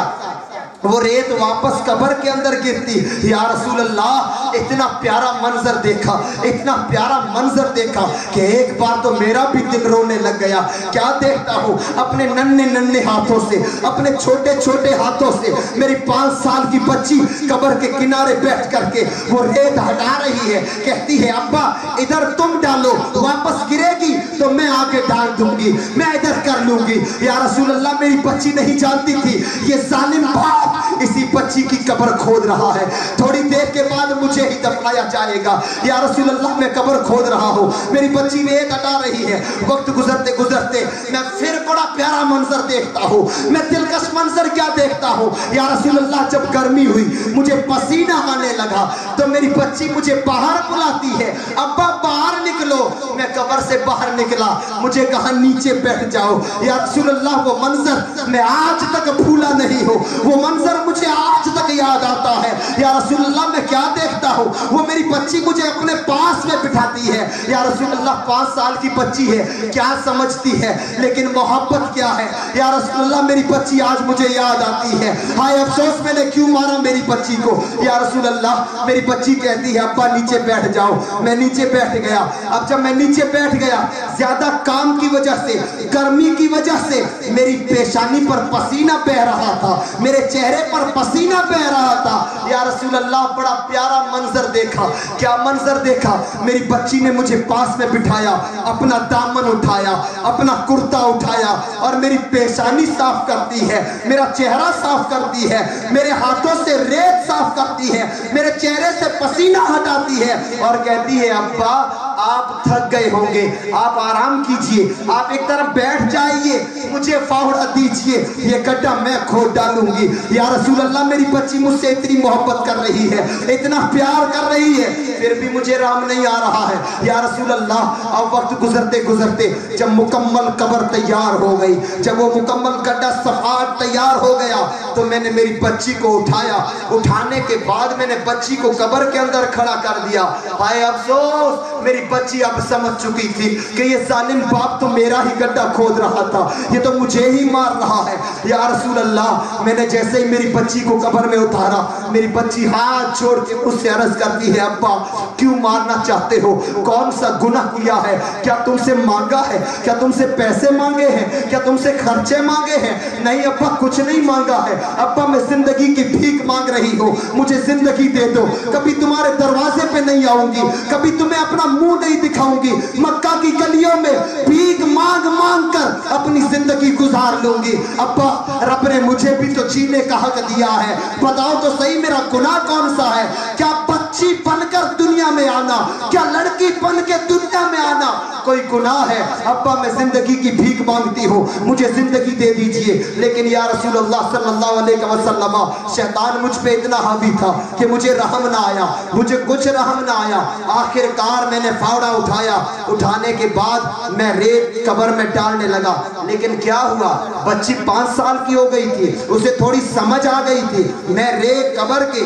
वो रेत वापस कब्र के अंदर गिरती। या रसूल अल्लाह इतना प्यारा मंजर देखा, इतना प्यारा मंजर देखा कि एक बार तो मेरा भी दिल रोने लग गया। क्या देखता हूँ, अपने नन्हे नन्हे हाथों से, अपने छोटे छोटे हाथों से मेरी 5 साल की बच्ची कब्र के किनारे बैठ करके वो रेत हटा रही है। कहती है अब्बा इधर तुम डालो, वापस गिरेगी तो मैं आगे डाल दूंगी, मैं इधर कर लूंगी। या रसूल अल्लाह मेरी बच्ची नहीं जानती थी ये जालिम बाप इसी बच्ची की कब्र खोद रहा है, थोड़ी देर के बाद मुझे ही दफनाया जाएगा। या रसूल अल्लाह मैं कब्र खोद रहा हूँ, मेरी बच्ची रेत हटा रही है। वक्त गुजरते गुजरते मैं फिर बड़ा प्यारा मंजर देखता हूँ। मैं दिलकश मंजर क्या देखता हूँ, या रसूल अल्लाह जब गर्मी हुई मुझे पसीना आने लगा तो मेरी बच्ची मुझे बाहर बुलाती है, अब्बा बाहर निकलो। मैं कब्र से बाहर निकला, मुझे कहा नीचे बैठ जाओ। या रसूल अल्लाह वो मंजर मैं आज तक भूला नहीं हूँ, वो मंजर मुझे आज तक याद आता है। या रसूल अल्लाह मैं क्या देखता हूँ, वो मेरी बच्ची मुझे अपने पास में बिठाती है। या रसूल अल्लाह 5 साल की बच्ची है, क्या समझती है, लेकिन मोहब्बत क्या है। या रसूल अल्लाह मेरी बच्ची आज मुझे याद आती है, हाय अफसोस मैंने क्यों मारा मेरी बच्ची को। या रसूल अल्लाह मेरी बच्ची कहती है अब्बा नीचे बैठ जाओ। मैं नीचे बैठ गया। अब जब मैं नीचे बैठ गया, ज्यादा काम की वजह से, गर्मी की वजह से मेरी पेशानी पर पसीना बह रहा था, मेरे चेहरे पर पसीना बह रहा था। या रसूल अल्लाह बड़ा प्यारा मंजर دیکھا, کیا منظر دیکھا. میری بچی نے مجھے پاس میں بٹھایا, اپنا دامن اٹھایا, اپنا کرتا اٹھایا اور میری پیشانی صاف کرتی ہے, میرا چہرہ صاف کرتی ہے, میرے ہاتھوں سے ریت صاف کرتی ہے, میرے چہرے سے پسینہ ہٹاتی ہے اور کہتی ہے ابا آپ تھک گئے ہوں گے, آپ آرام کیجئے, آپ ایک طرف بیٹھ جائیے, مجھے فاوڑا دیجئے, یہ گڈھا میں کھود ڈالوں گی. یا رسول اللہ میری بچی مجھ سے اتنی محبت کر رہی ہے, اتنا پیار کر رہی ہے, پھر بھی مجھے رام نہیں آ رہا ہے. یا رسول اللہ اب وقت گزرتے گزرتے جب مکمل قبر تیار ہو گئی, جب وہ مکمل گڈھا صفات تیار ہو گیا تو میں نے میری بچی کو اٹھایا. اٹھانے کے بعد میں نے بچی کو قبر کے اندر کھڑا کر دیا. ہائے افسوس, میری بچی اب سمجھ چکی تھی کہ یہ ظالم باپ تو میرا ہی گڈھا کھود رہا تھا, یہ تو مجھے ہی مار رہا ہے. یا رسول اللہ میں نے جیسے ہی میری بچی کو قبر میں اتارا, میری بچی ہاتھ چھوڑ کے مجھ سے عرض کرتی ہے ابا کیوں مارنا چاہتے ہو, کون سا گناہ کیا ہے, کیا تم سے مانگا ہے, کیا تم سے پیسے مانگے ہیں, کیا تم سے خرچے مانگے ہیں. نہیں ابا کچھ نہیں مانگا ہے, ابا میں زندگی کی بھیک مانگ رہی ہوں, مجھے زندگی دے دو, کبھی تمہارے دروازے پہ نہیں آؤں گی, کبھی تمہیں اپنا منہ نہیں دکھاؤں گی, مکہ کی گلیوں میں بھیک مانگ مانگ کر اپنی زندگی گزار لوں گی. ابا رب نے مجھے بھی تو جینے کا حق دیا ہے, بتاؤ تو صحیح میرا گناہ کون سا ہے. کیا بچی بن کر دنیا میں آنا, کیا لڑکی بن کے دنیا میں آنا کوئی گناہ ہے. ابا میں زندگی کی بھیک مانگتی ہوں, مجھے زندگی دے دیجئے. لیکن یا رسول اللہ صلی اللہ علیہ وسلم شیطان مجھ پہ اتنا حاوی تھا کہ مجھے رحم نہ آیا, مجھے کچھ رحم نہ آیا. آخر کار میں نے فاوڑا اٹھایا, اٹھانے کے بعد میں ریت قبر میں ڈالنے لگا. لیکن کیا ہوا, بچی 5 سال کی ہو گئی تھی, اسے تھوڑی سمجھ آ گئی تھی. میں ریت قبر کے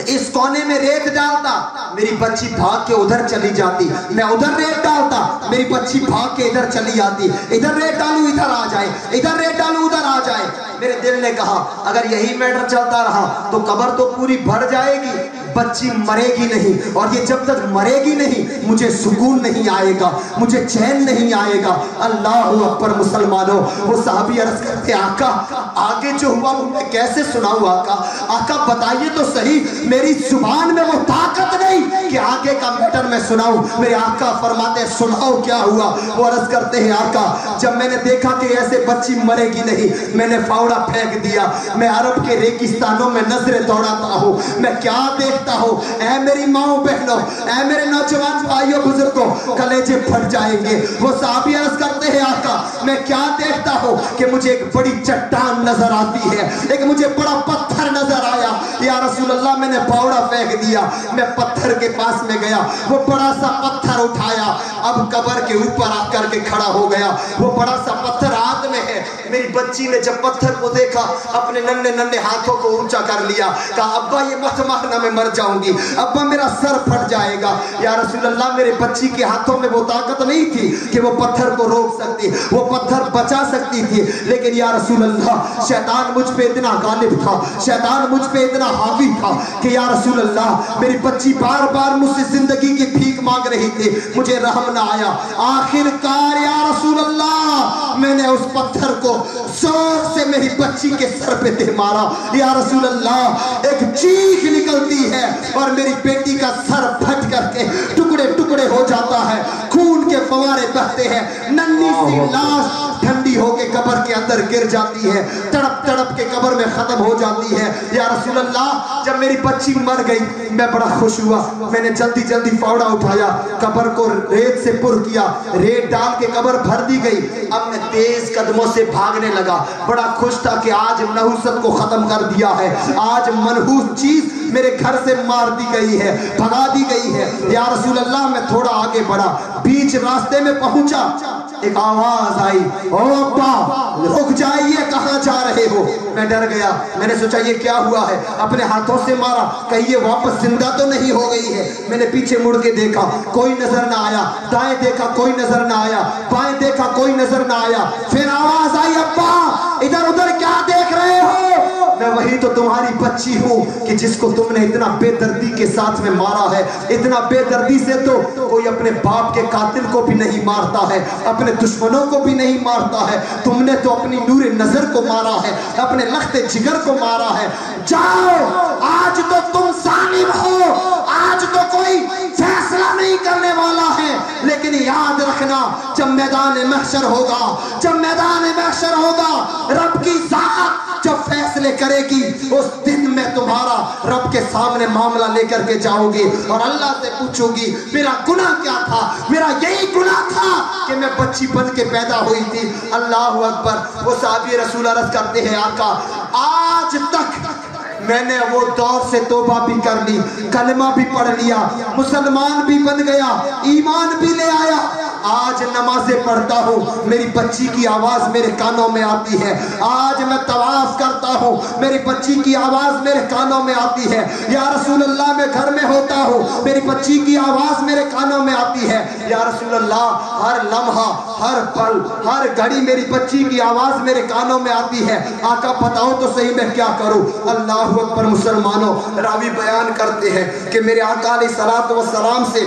اس کونے میں ریت ڈالتا, میری بچی بھاگ کے ادھر چلی جاتی, میں ادھر ریت ڈالتا, میری بچی بھاگ کے ادھر چلی آتی. ادھر ریت ڈالوں ادھر آ جائے, ادھر ریت ڈالوں ادھر آ جائے. میرے دل نے کہا اگر یہی میٹر چلتا رہا تو قبر تو پوری بھر جائے گی, بچی مرے گی نہیں, اور یہ جب تک مرے گی نہیں مجھے سکون نہیں آئے گا, مجھے چین نہیں آئے گا. اللہ اکبر مسلمانوں. وہ صحابی عرض کرتے آقا آگے جو ہوا میں کیسے سناؤں آقا, آقا بتائیے تو صحیح, میری زبان میں وہ طاقت نہیں کہ آگے کا میٹر میں سناؤں. میرے آقا فرماتے ہیں سناؤ کیا ہوا. وہ عرض کرتے ہیں آقا جب میں نے دیکھا کہ ایسے بچی مرے گی نہیں, میں نے فاوڑا پھینک دیا. میں عرب کے ریگستانوں میں نظریں دوڑاتا ہوں, میں کیا دیکھتا ہوں, اے میری ماؤں بہنوں, اے میرے نوجوان بھائیوں بزرگوں, کلیجے پھٹ جائیں گے. وہ صحابی عرض کرتے ہیں آقا میں کیا دیکھتا ہوں کہ مجھے ایک بڑی چٹان نظر آتی ہے, ایک مجھے بڑا پتھر نظر آیا. یا رسول اللہ میں نے فاوڑا پھینک دیا, میں پتھر کے پاس میں گیا, وہ بڑا سا پتھر اٹھایا, اب قبر کے اوپر آ کر کے کھڑا ہو گیا. وہ بڑا سا پتھر ہاتھ میں ہے. میری بچی نے جب پتھر کو دیکھا اپنے ننھے ننھے ہاتھوں کو اونچا کر لیا, کہا ابا یہ مت مارنا, میں مر جاؤں گی, ابا میرا سر پھٹ جائے گا. یا رسول اللہ میرے بچی کے ہاتھوں میں وہ طاقت نہیں تھی کہ وہ پتھر کو روک سکتی, وہ پتھر بچا سکتی تھی. لیکن یا رسول اللہ شیطان مجھ پہ اتنا غالب تھا, شیطان مجھ پہ اتنا حاوی تھا کہ یا رسول اللہ میری بچی بار بار مجھ سے زندگی کی بھیک مانگ رہی تھی, مجھے رحم نہ آیا. آخر کار یا رسول اللہ میں نے اس پتھر کو زور سے میری بچی کے سر پہ دے مارا. یا رسول اللہ ایک چیخ نکلتی ہے اور میری بیٹی کا سر پھٹ کر کے ٹکڑے ٹکڑے ہو جاتا ہے, خون کے فوارے بہتے ہیں, ننھی سی لاش ٹھنڈی ہو کے قبر کے اندر گر جاتی ہے, تڑپ تڑپ کے قبر میں ختم ہو جاتی ہے. یا رسول اللہ جب میری بچی مر گئی میں بڑا خوش ہوا, میں نے جلدی جلدی فاوڑا اٹھایا, قبر کو ریت سے پر کیا, ریت ڈال کے قبر بھر دی گئی. اب میں تیز قدموں سے بھاگنے لگا, بڑا خوش تھا کہ آج نحوست کو ختم کر دیا ہے, آج منحوس چیز میرے گھر سے مار دی گئی ہے, بھگا دی گئی ہے. یا رسول اللہ میں تھوڑا آگے بڑھا, بیچ راستے میں پہنچا, ایک آواز آئی, او ابا رک جائیے, کہاں جا رہے ہو. میں ڈر گیا, میں نے سوچا یہ کیا ہوا ہے, اپنے ہاتھوں سے مارا کہیں یہ واپس زندہ تو نہیں ہو گئی ہے. میں نے پیچھے مڑ کے دیکھا, کوئی نظر نہ آیا, دائیں دیکھا کوئی نظر نہ آیا, بائیں دیکھا کوئی نظر نہ آیا. پھر آواز آئی ابا ادھر ادھر کیا دیکھ رہے ہو. میں وہی تو تمہاری بچی ہوں کہ جس کو تم نے اتنا بے دردی کے ساتھ میں مارا ہے. اتنا بے دردی سے تو کوئی اپنے باپ کے قاتل کو بھی نہیں مارتا ہے, اپنے دشمنوں کو بھی نہیں مارتا ہے. تم نے تو اپنی نور نظر کو مارا ہے, اپنے لخت جگر کو مارا ہے. جاؤ آج تو تم ظالم ہو, آج میدان محشر ہوگا, جب میدان محشر ہوگا, رب کی ذات جب فیصلے کرے گی, اس دن میں تمہارا رب کے سامنے معاملہ لے کر کے جاؤ گی اور اللہ سے پوچھو گی میرا گناہ کیا تھا. میرا یہی گناہ تھا کہ میں بچی بن کے پیدا ہوئی تھی. اللہ اکبر. وہ صحابی رسول عرض کرتے ہیں آقا آج تک میں نے وہ دور سے توبہ بھی کر لی, کلمہ بھی پڑھ لیا, مسلمان بھی بن گیا, ایمان بھی لے آیا, آج نمازیں پڑھتا ہوں میری بچی کی آواز میرے کانوں میں آتی ہے, آج میں طواف کرتا ہوں میری بچی کی آواز میرے کانوں میں آتی ہے, یا رسول اللہ میں گھر میں ہوتا ہوں میری بچی کی آواز میرے کانوں میں آتی ہے, یا رسول اللہ ہر لمحہ ہر پل ہر گھڑی میری بچی کی آواز میرے کانوں میں آتی ہے. آقا بتاؤ تو صحیح میں کیا کروں. اللہ اکبر. مسلمانوں, راوی بیان کرتے ہیں کہ میرے آقا علیہ الصلوۃ والسلام سے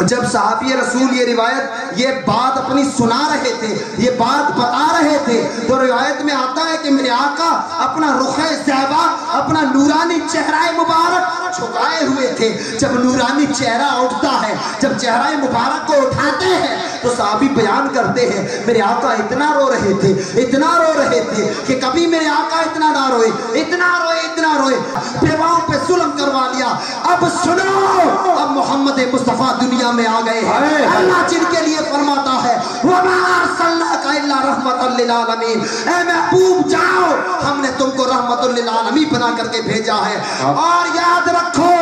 جب صحابی رسول یہ روایت یہ بات اپنی سنا رہے تھے, یہ بات بتا رہے تھے, تو روایت میں آتا ہے کہ میرے آقا اپنا رخ زیبا, اپنا نورانی چہرہ مبارک جھکائے ہوئے تھے. جب نورانی چہرہ اٹھتا ہے, جب چہرہ مبارک کو اٹھاتے ہیں, تو صحابی بیان کرتے ہیں میرے آقا اتنا رو رہے تھے, اتنا رو رہے تھے کہ کبھی میرے آقا اتنا نہ روئے, اتنا روئے, اتنا روئے, بیواؤں پہ ظلم کروا لیا. اب سنو, اب محمد مصطفیٰ دنیا میں آ گئے ہیں. اللہ جن کے لیے فرماتا ہے وَمَا أَرْسَلْنَاكَ إِلَّا رَحْمَةً لِّلْعَالَمِينَ, اے محبوب جاؤ, ہم نے تم کو رحمت للعالمین بنا کر کے بھیجا ہے. اور یاد رکھو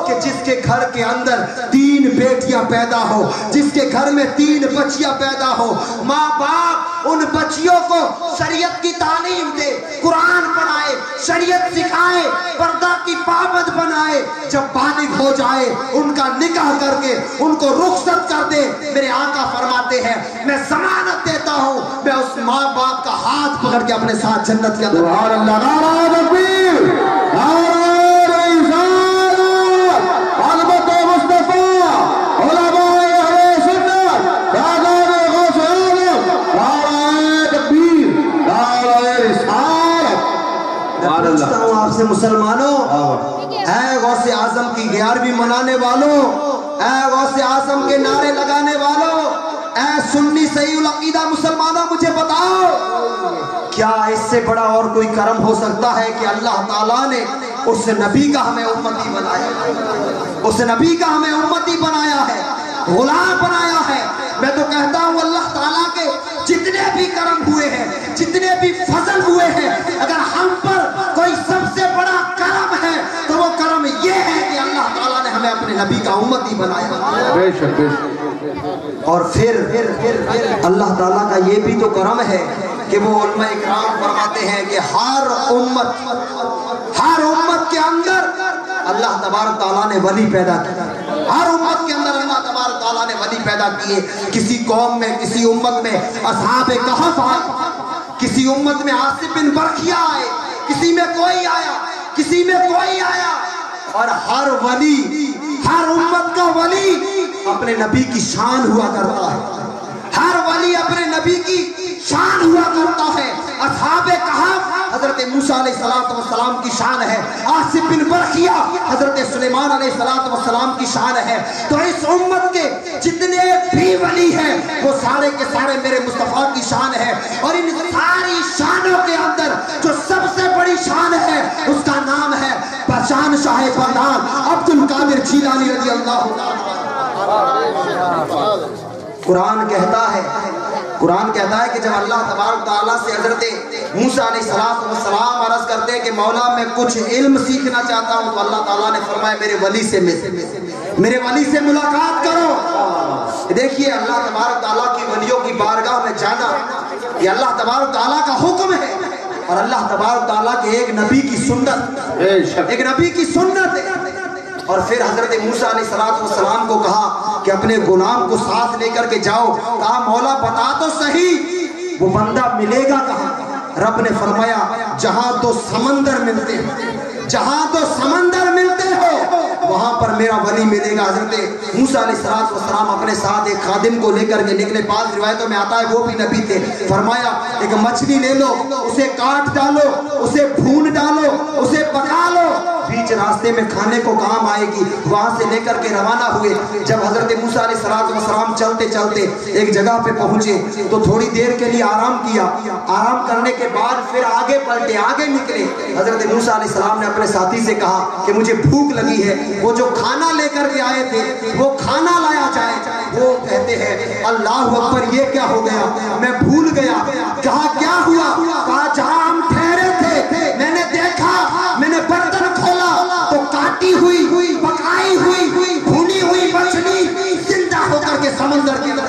کہ جس کے گھر کے اندر 3 بیٹیاں پیدا ہو, جس کے گھر میں 3 بچیاں پیدا ہو, ماں باپ ان بچیوں کو شریعت کی تعلیم دے, قرآن پڑھائے, شریعت سکھائے, پردہ کی پابند بنائے, جب بالغ ہو جائے ان کا نکاح کر کے ان کو رخصت کر دے. میرے آقا فرماتے ہیں میں ضمانت دیتا ہوں میں اس ماں باپ کا ہاتھ پکڑ کے اپنے ساتھ جنت کے اندر. سبحان اللہ. نعرہ تکبیر, نعرہ رسالت, علمت مصطفیٰ, علماء اہل سنت, دادان غوث اعظم, نعرہ تکبیر, نعرہ رسالت. میں پوچھتا ہوں آپ سے مسلمانوں, اے غوث اعظم کی 11ویں منانے والوں, اے غوث اعظم کے نعرے لگانے والوں, اے سنی صحیح العقیدہ مسلمانوں, مجھے بتاؤ کیا اس سے بڑا اور کوئی کرم ہو سکتا ہے کہ اللہ تعالیٰ نے اس نبی کا ہمیں امتی بنایا ہے, اس نبی کا ہمیں امتی بنایا ہے, غلام بنایا ہے. میں تو کہتا ہوں اللہ تعالیٰ کے جتنے بھی کرم ہوئے ہیں, جتنے بھی فضل ہوئے ہیں, اگر ہم پر کوئی سب سے بڑا کرم ہے تو وہ کرم یہ ہے کہ اللہ تعالیٰ نے ہمیں اپنے نبی کا امتی بنایا. بے شک, بے شک. اور پھر اللہ تعالیٰ کا یہ بھی تو کرم ہے کہ وہ علماء اکرام فرماتے ہیں کہ ہر امت کے اندر اللہ تبارک تعالیٰ نے ولی پیدا کیا. ہر امت کے اندر اللہ تبارک تعالیٰ نے ولی پیدا کیے. کسی قوم میں, کسی امت میں اصحاب کہف آئے, کسی امت میں عاصف بن برخیہ آئے, کسی میں کوئی آیا, کسی میں کوئی آیا. اور ہر ولی, ہر امت کا ولی اپنے نبی کی شان ہوا کرتا ہے, ہر ولی اپنے نبی کی شان ہوا کرتا ہے. اصحاب کہف حضرت موسیٰ علیہ السلام کی شان ہے, عاصف بن برخیہ حضرت سلیمان علیہ السلام کی شان ہے. تو اس امت کے جتنے بھی ولی ہیں وہ سارے کے سارے میرے مصطفیٰ کی شان ہے. اور ان ساری شانوں کے اندر جو سب سے بڑی شان ہے اس کا نام ہے پہچان شاہ بغداد عبد القادر جیلانی رضی اللہ عنہ. قرآن کہتا ہے کہ جب اللہ تبارک تعالیٰ سے حضرت موسیٰ علیہ السلام عرض کرتے ہیں کہ مولا میں کچھ علم سیکھنا چاہتا ہوں, تو اللہ تعالیٰ نے فرمایا میرے ولی سے ملاقات کرو. دیکھیے اللہ تبارک تعالیٰ کی ولیوں کی بارگاہ میں جانا یہ اللہ تبارک تعالیٰ کا حکم ہے, اور اللہ تبارک تعالیٰ کے ایک نبی کی سنت, ایک نبی کی سنت ہے. اور پھر حضرت موسیٰ علیہ السلام کو کہا کہ اپنے غلام کو ساتھ لے کر کے جاؤ. کہا مولا بتا تو صحیح وہ بندہ ملے گا کہاں. رب نے فرمایا جہاں تو سمندر ملتے ہو, جہاں تو سمندر ملتے ہو وہاں پر میرا ولی ملے گا. حضرت موسیٰ علیہ السلام اپنے ساتھ ایک خادم کو لے کر کے نکلے. بعض روایتوں میں آتا ہے وہ بھی نبی تھے. فرمایا ایک مچھلی لے لو, اسے کاٹ ڈالو, اسے بھون ڈالو, اسے پکا لو, بیچ बीच रास्ते में खाने को काम आएगी, वहां से लेकर के रवाना हुए। जब हजरत मूसा अलैहिस्सलाम चलते चलते एक जगह पे पहुंचे तो थोड़ी देर के लिए आराम किया। आराम करने के बाद फिर आगे पलटे, आगे निकले। हजरत मूसा अलैहिस्सलाम ने अपने साथी से कहा कि मुझे भूख लगी है, वो जो खाना लेकर के आए थे वो खाना लाया जाए। वो कहते हैं अल्लाह अकबर, ये क्या हो गया, मैं भूल गया। कहा क्या हुआ? कहा जहां हम ठहरे थे मैंने देखा, मैंने बर्तन खोला तो काटी हुई पकाई हुई भुनी हुई मछली जिंदा होकर के समंदर के अंदर।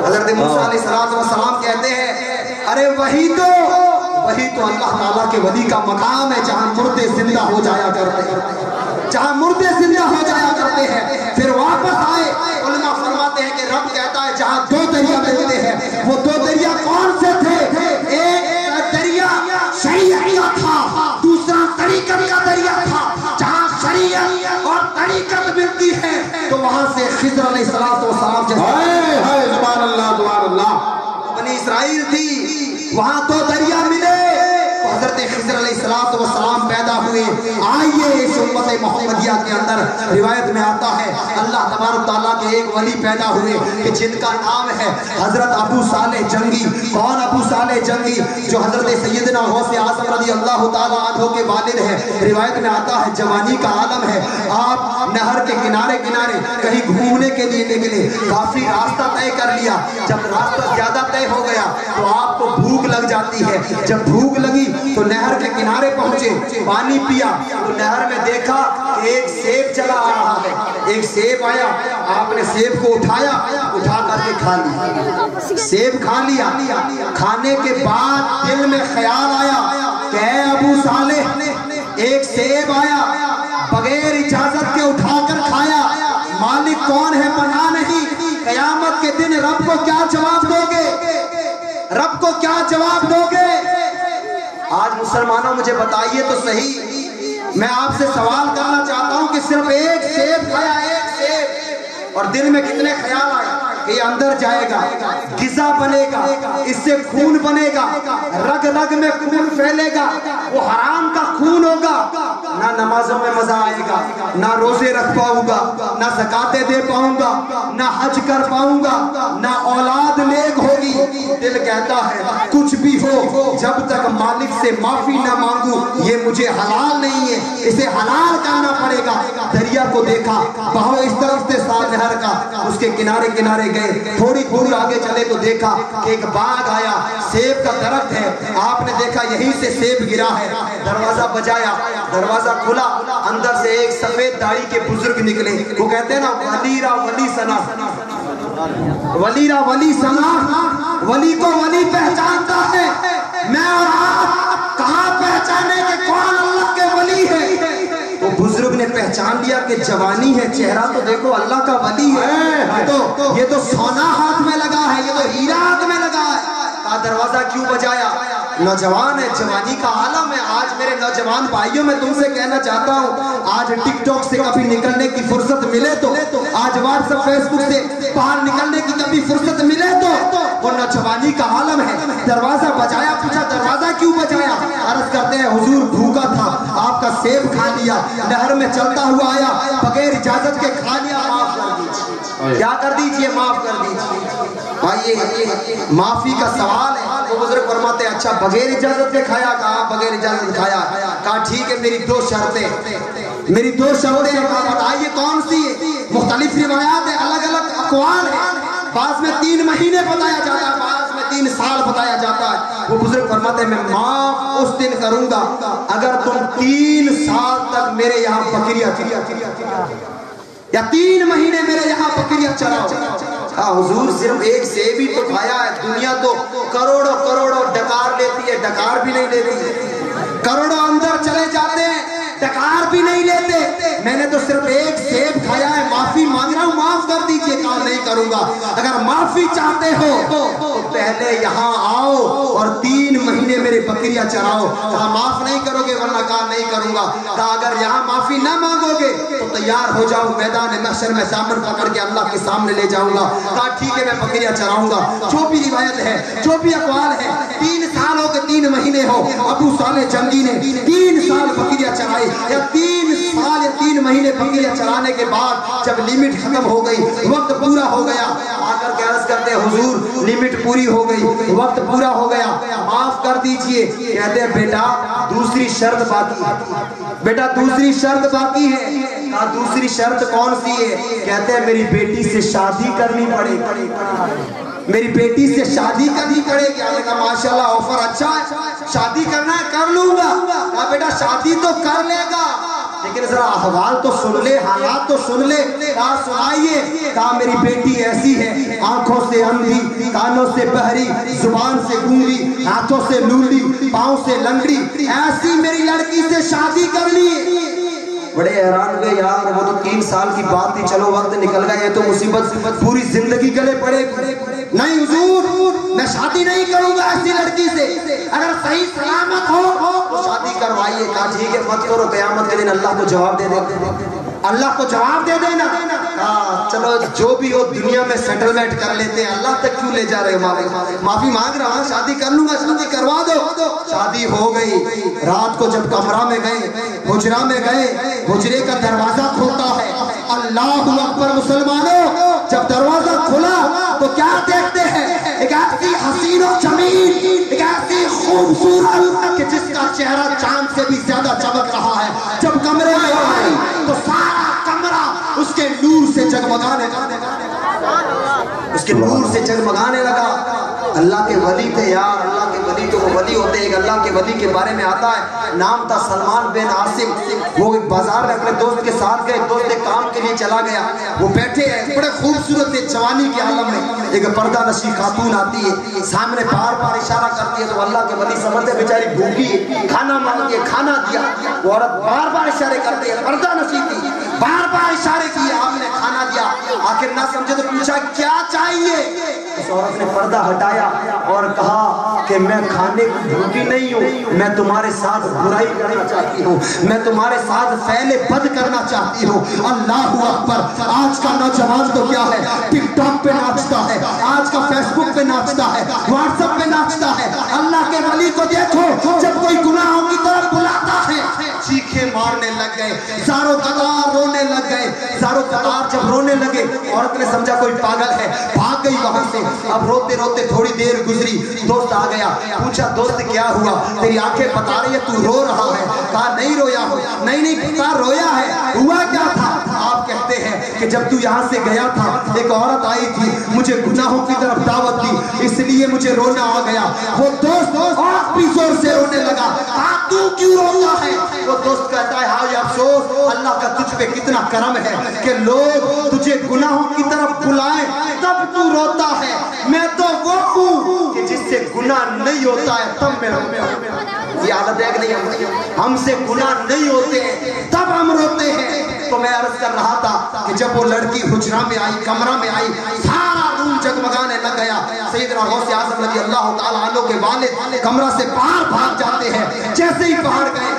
हजरत मूसा अलैहिस्सलाम कहते हैं अरे वही तो अल्लाह ताला के वली का मकाम है जहां मुर्दे जिंदा हो जाया करते हैं, जहां मुर्दे जिंदा हो जाया करते हैं। फिर वापस आए, उलमा फरमाते हैं कि रब कहता है जहां दो दरिया मिलते हैं, वो दो दरिया कौन से थे? एक दरिया शरीयत था, दूसरा तरीकत का दरिया था। जहां शरीयत और तरीकत मिलती है तो वहां से खिज़र अलैहिस्सलाम बनी इस्राइल थी, वहां दो दरिया मिले तो हजरत खिज़र अलैहिस्सलाम पैदा हुए। आइए इस उम्मत मोहम्मदिया के अंदर रिवायत में आता है अल्लाह तबारक तआला के एक वली पैदा हुए कि जिनका नाम है हजरत अबू सालेह जंगी। कौन अबू सालेह जंगी? जो हजरत सैयदना गौसे आज़म रज़ी अल्लाह तआला अन्हु के वालिद है। रिवायत में आता है जवानी का आलम है, आप नहर के किनारे किनारे कहीं घूमने के लिए निकले, काफी रास्ता तय कर लिया। जब रास्ता ज्यादा तय हो गया तो आपको भूख लग जाती है। जब भूख लगी तो नहर के किनारे पहुंचे, पानी पिया तो नहर में देखा एक सेब चला आ रहा है। एक सेब आया, आपने सेब को उठाया, उठा करके खा लिया। सेब खा लिया, खाने के बाद दिल में ख्याल आया कि अबू सालेह एक सेब आया, बगैर इजाजत के उठाकर खाया, मालिक कौन है पता नहीं। कयामत के दिन रब को क्या जवाब दोगे? रब को क्या जवाब दोगे? आज मुसलमानों मुझे बताइए तो सही, मैं आपसे सवाल करना चाहता हूं कि सिर्फ एक सेब खाया, एक सेब, और दिल में कितने ख्याल आए कि अंदर जाएगा, गिज़ा बनेगा, इससे खून बनेगा, रग रग में खून फैलेगा, वो हराम का खून होगा। ना नमाजों में मजा आएगा, ना रोजे रख पाऊंगा, ना ज़कातें दे पाऊंगा, ना हज कर पाऊंगा, ना औलाद नेक होगी। दिल कहता है कुछ भी हो, जब तक मालिक से माफी ना मांगू ये मुझे हलाल नहीं है, इसे हलाल करना पड़ेगा। दरिया को देखा, बहाव इस तरफ से साथ नहर का, उसके किनारे किनारे गए। थोड़ी दूर आगे चले तो देखा कि एक बाग आया, सेब का दरख्त है। आपने देखा यहीं से सेब गिरा है। दरवाजा बजाया, दरवाजा खुला, अंदर से एक सफेद दाढ़ी के बुजुर्ग निकले। वो कहते हैं ना वलीरा वली सना, वलीरा वली सना, वली को वली पहचानता है। मैं और आप कहाँ पहचाने के कौन अल्लाह के वली है? वो बुजुर्ग ने पहचान लिया कि जवानी है, चेहरा तो देखो अल्लाह का वली है। ये तो सोना हाथ में लगा है, ये तो हीरा हाथ में लगा है। दरवाजा क्यों बजाया? नौजवान है, जवानी का आलम है। आज मेरे नौजवान भाइयों में तुमसे कहना चाहता हूँ, आज टिकटॉक से कभी निकलने की फुर्सत मिले तो, आज व्हाट्सएप फेसबुक से बाहर निकलने की कभी फुर्सत मिले तो, वो नौजवानी का आलम है। दरवाजा बजाया, पूछा दरवाजा क्यों बजाया? अर्ज करते हैं हुजूर भूखा था, आपका सेब खा लिया, नहर में चलता हुआ आया, बगैर इजाजत के खा लिया, माफ कर दीजिए। क्या कर दीजिए? माफ कर दीजिए। आइए, माफी का सवाल है। वो बुजुर्ग फरमाते अच्छा बगैर इजाजत के खाया? कहा बगैर इजाजत खाया। कहा ठीक है, मेरी दो शर्तें, मेरी दो शर्तें। कहा बताइए कौन सी? मुख्तलिफ रिवायात है, अलग अलग अक़वाल है। बाद में 3 महीने बताया जाता है, बाद में 3 साल बताया जाता है। वो बुजुर्ग फरमाते मैं माफ उस दिन करूंगा अगर तुम 3 साल तक मेरे यहाँ बकरियां या 3 महीने मेरे यहाँ बकरियां चराओ। हाँ हुजूर सिर्फ एक सेब ही तो खाया है, दुनिया तो करोड़ों करोड़ों डकार लेती है, डकार भी नहीं लेती। करोड़ों अंदर चले जाते हैं, डकार भी नहीं लेते। मैंने तो सिर्फ एक सेब खाया है, माफी मांग रहा हूँ, माफ कर दीजिए। कहा नहीं करूंगा। अगर माफी चाहते हो तो पहले यहाँ आओ और 3 महीने मेरे बकरियां चराओ। कहा माफ नहीं करोगे? वरना कहा नहीं करूंगा। कहा अगर यहाँ माफी ना मांगोगे तो तैयार हो जाओ, मैदान महशर में दामन पकड़ के अल्लाह के सामने ले जाऊंगा। कहा ठीक है, मैं बकरियां चराऊंगा। जो भी रिवायत है, जो भी अक़वाल है, 3 साल हो के 3 महीने हो, अबू साले जंगी ने 3 साल बकरियां चराई, या 3 साल या 3 महीने बकरियां चराने के बाद जब लिमिट खत्म हो गई, वक्त पूरा हो गया, आकर के अर्ज करते हुजूर लिमिट पूरी हो गई, वक्त पूरा हो गया, माफ कर दीजिए। कहते हैं बेटा दूसरी शर्त बाकी है, बेटा दूसरी शर्त बाकी है। कहा दूसरी शर्त कौन सी है? कहते हैं मेरी बेटी से शादी करनी पड़ेगी, मेरी बेटी से शादी करनी पड़ेगी। कहा माशाल्लाह ऑफर अच्छा है, शादी करना है कर लूंगा। कहा बेटा शादी तो कर लेगा, लेकिन जरा अहवाल तो सुन ले, हालात तो सुन ले। कहा सुनाइए। कहा मेरी बेटी ऐसी है, आंखों से अंधी, कानों से बहरी, जुबान से गूंगी, हाथों से लूली, पाँव से लंगड़ी, ऐसी मेरी लड़की से शादी करनी है। बड़े हैरान हुए यार, वो तो 3 साल की बात थी, चलो वक्त निकल गया, ये तो मुसीबत पूरी जिंदगी गले पड़े। नहीं हुजूर मैं शादी नहीं करूंगा ऐसी लड़की से, अगर सही सलामत हो तो शादी करवाइए। कहा ठीक है मत करो, क़यामत के दिन अल्लाह को जवाब दे दे, अल्लाह को जवाब दे देना। चलो जो भी हो दुनिया में सेटलमेंट कर लेते हैं, अल्लाह तक क्यों ले जा रहे हो? माफी मांग रहा हूं, शादी कर लूंगा, शादी करवा दो। शादी हो गई। रात को जब कमरा में गए, हुजरा में गए, हुजरे का दरवाजा खुलता है, अल्लाहु अकबर मुसलमानों, जब दरवाजा खुला तो क्या देखते हैं? एक ऐसी हसीन और जमील, एक ऐसी खूबसूरत कि जिसका चेहरा चांद से भी ज्यादा चमक रहा है। जब कमरे में आई तो सारा कमरा उसके नूर से जगमगाने लगा, उसके नूर से जगमगाने लगा। अल्लाह के वली थे यार, अल्लाह के वली तो वो वली होते हैं। एक अल्लाह के वली के बारे में आता है, नाम था सलमान बिन आसिम। वो एक बाजार में अपने दोस्त के साथ गए, दोस्त एक काम के लिए चला गया, वो बैठे हैं बड़े खूबसूरत जवानी के आलम में। एक पर्दा नशी खातून आती है, सामने बार बार इशारा करती है, तो अल्लाह के वली समझते बेचारी भूखी है, खाना मांगती है, खाना दिया। वो औरत बार बार इशारे करती है, पर्दा नशी थी, बार बार इशारे किए, आपने खाना दिया। आखिर ना समझे तो पूछा क्या चाहिए? उस औरत ने पर्दा हटाया और कहा कि मैं खाने को भूखी नहीं हूँ, मैं तुम्हारे साथ बुराई करना चाहती हूँ, मैं तुम्हारे साथ फैले बद करना चाहती हूँ। अल्लाहु अकबर। आज का नौजवान तो क्या है, टिकटॉक पे नाचता है, आज का फेसबुक पे नाचता है, व्हाट्सएप पे नाचता है। अल्लाह के वली को देखो, जब कोई गुनाहों की तरफ बुलाता है चीखे मारने लग गए, जारो कतार रोने लग गए। जारो कतार जब रोने लगे, औरत ने समझा कोई पागल है, भाग गई वहां से। अब रोते रोते थोड़ी देर गुजरी, दोस्त आ गया, पूछा दोस्त क्या हुआ, तेरी आंखें बता रही है तू रो रहा है। कहा नहीं रोया हूं। नहीं पता रोया है, हुआ क्या था? आप कहते हैं कि जब तू यहाँ से गया था एक औरत आई थी, मुझे गुनाहों की तरफ दावत दी, इसलिए मुझे रोना आ गया। वो दोस्त और भी जोर से रोने लगा। तू क्यों रोता है? वो दोस्त कहता है हाय अफसोस, अल्लाह का तुझ पे कितना करम है कि लोग तुझे गुनाहों की तरफ बुलाएं तब तू रोता है। मैं तो वो हूँ कि जिससे गुनाह नहीं होता है तब मैं रोता हूँ। ये आदत है कि नहीं? हमसे गुनाह नहीं होते तब हम रोते हैं। तो मैं अर्ज कर रहा था कि जब वो लड़की हुजरा में आई, कमरा में आई, सारा रूम जगमगाने लग गया। सैयदना गौसे आज़म रज़ी अल्लाह ताला अन्हु के वालिद कमरा से बाहर भाग जाते हैं। जैसे ही बाहर गए,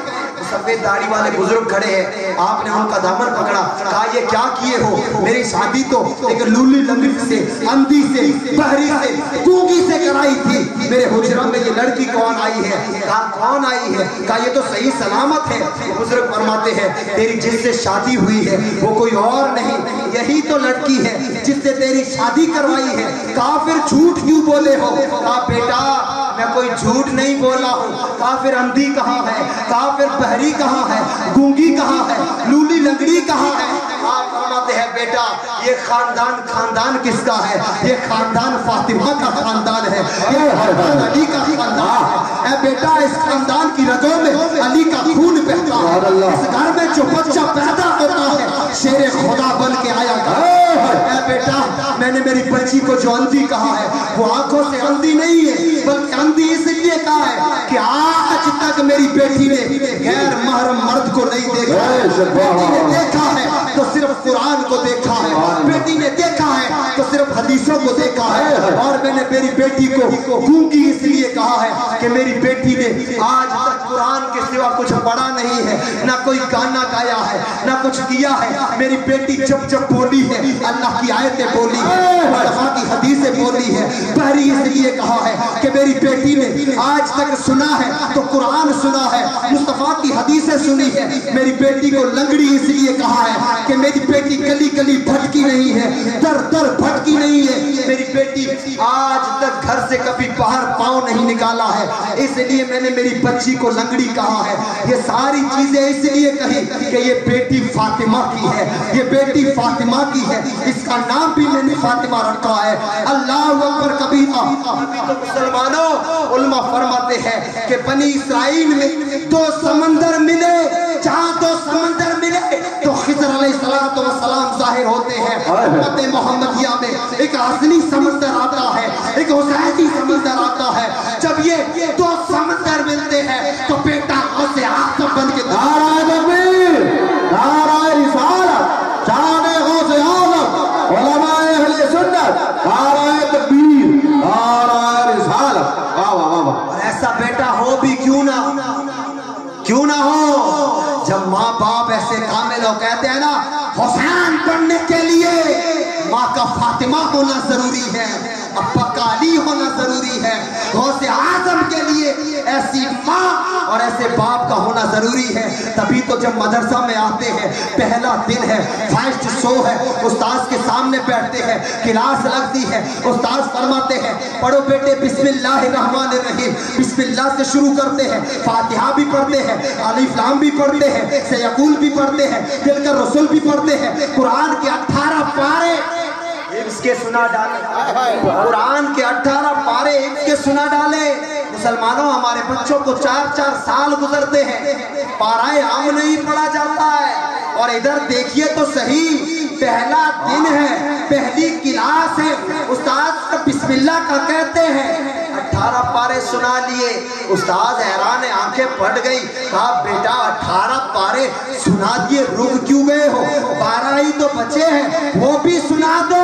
सफेद दाढ़ी वाले बुजुर्ग खड़े हैं, आपने उनका दामन पकड़ा, कहा ये क्या किए हो? मेरी शादी तो एक लूली लंगड़ी से, अंधी से, बहरी से, गूंगी से कराई थी, मेरे हुजरा में ये लड़की कौन आई है? कहा कौन आई है? कहा ये तो सही सलामत है। बुजुर्ग फरमाते हैं तेरी जिससे शादी हुई है वो कोई और नहीं, यही तो लड़की है जिससे तेरी शादी करवाई है। कहा फिर झूठ क्यों बोले हो? कहा बेटा मैं कोई झूठ नहीं बोला हूँ। कहा फिर अंधी कहाँ है? कहा फिर बहरी कहाँ है? गूंगी कहाँ है? लूली लंगड़ी कहाँ है? आप फरमाते हैं बेटा ये खानदान किसका है? ये खानदान फातिमा का खानदान है, ये खानदान अली का खानदान है। ए बेटा इस खानदान की रगों में अली का खून बहता है। इस घर में जो बच्चा पैदा होता है शेरे खुदा बन के आया है। बेटा मैंने मेरी बच्ची को जो अंधी कहा है वो आंखों से अंधी नहीं है, बल्कि अंधी इसलिए कहा है कि आज तक मेरी बेटी ने गैर महरम मर्द को नहीं देखा है। बेटी ने देखा है तो सिर्फ कुरान को देखा है, बेटी ने देखा है तो सिर्फ हदीसों को देखा है। और मैंने मेरी बेटी को गूंगी इसलिए कहा है कि मेरी बेटी ने आज तक قرآن کے سوا کچھ پڑھا نہیں ہے، نہ کوئی گانا گایا ہے، نہ کچھ کیا ہے۔ میری بیٹی جب جب بولی ہے اللہ کی آیتیں بولی ہے، مصطفیٰ کی حدیثیں بولی ہے۔ پہلی اس لیے کہا ہے کہ میری بیٹی نے آج تک سنا ہے تو قرآن سنا ہے، مصطفیٰ کی حدیثیں سنی ہے۔ میری بیٹی کو لنگڑی اس لیے کہا ہے کہ میری بیٹی گلی گلی بھٹکی نہیں ہے، در در بھٹکی نہیں ہے۔ میری بیٹی آج تک گھر سے کبھی باہر پاؤں نہیں نکالا ہے، اس لیے میں نے میری بچی کو لنگڑی کہا ہے۔ یہ ساری چیزیں اس لیے کہی کہ یہ بیٹی فاطمہ کی ہے، یہ بیٹی فاطمہ کی ہے، اس کا نام بھی میں نے فاطمہ رکھا ہے۔ اللہ اکبر کبیرہ۔ تو مسلمانوں علماء فرماتے ہیں کہ بنی اسرائیل میں 2 سمندر ملے، جہاں 2 سمندر ملے تو خضر علیہ السلام ظاہر ہوتے ہیں۔ امت محمدیہ میں ایک حسنی سمندر آتا ہے، ایک حسینی سمندر آتا ہے۔ جب یہ 2 سمندر ملتے ہیں تو بیٹا غوث اعظم بن کے نعرہ تکبیر، نعرہ رسالت، شان غوث اعظم، علماء اہل سنت، نعرہ تکبیر، نعرہ رسالت۔ واہ واہ واہ۔ اور ایسا بیٹا ہو بھی کیوں نہ ہو، جب ماں باپ ایسے کامل ہو، کہتے ہیں نا حسین بننے کے لیے ماں کا فاطمہ ہونا ضروری ہے، ابا کا علی ہونا ضروری ہے، غوث اعظم کے لیے ایسی ماں اور ایسے باپ کا ہونا ضروری ہے۔ تبھی تو جب مدرسہ میں آتے ہیں، پہلا دن ہے، فرسٹ شو ہے، استاذ کے سامنے بیٹھتے ہیں، کلاس لگتی ہے، استاذ فرماتے ہیں پڑھو بیٹے بسم اللہ الرحمن الرحیم، بسم اللہ سے شروع کرتے ہیں، فاتحہ بھی پڑھتے ہیں، الف لام بھی پڑھتے ہیں، سیقول بھی پڑھتے ہیں، تلک الرسل بھی پڑھتے ہیں، قرآن کے 18 پارے حفظ کے سنا ڈالے، قرآن کے 18 پارے حفظ کے سنا ڈالے۔ مسلمانوں ہمارے بچوں کو 4 سال گزرتے ہیں، پارائے عام نہیں پڑھا جاتا ہے۔ اور ادھر دیکھیے تو صحیح، پہلا دن ہے، پہلی کلاس ہے، استاد بسم اللہ کا کہتے ہیں، 18 پارے سنا لیے۔ استاد حیران، آنکھیں پھٹ گئی، کہا بیٹا 18 پارے سنا دیے، رک کیوں گئے ہو؟ 12 ہی تو بچے ہیں، وہ بھی سنا دو۔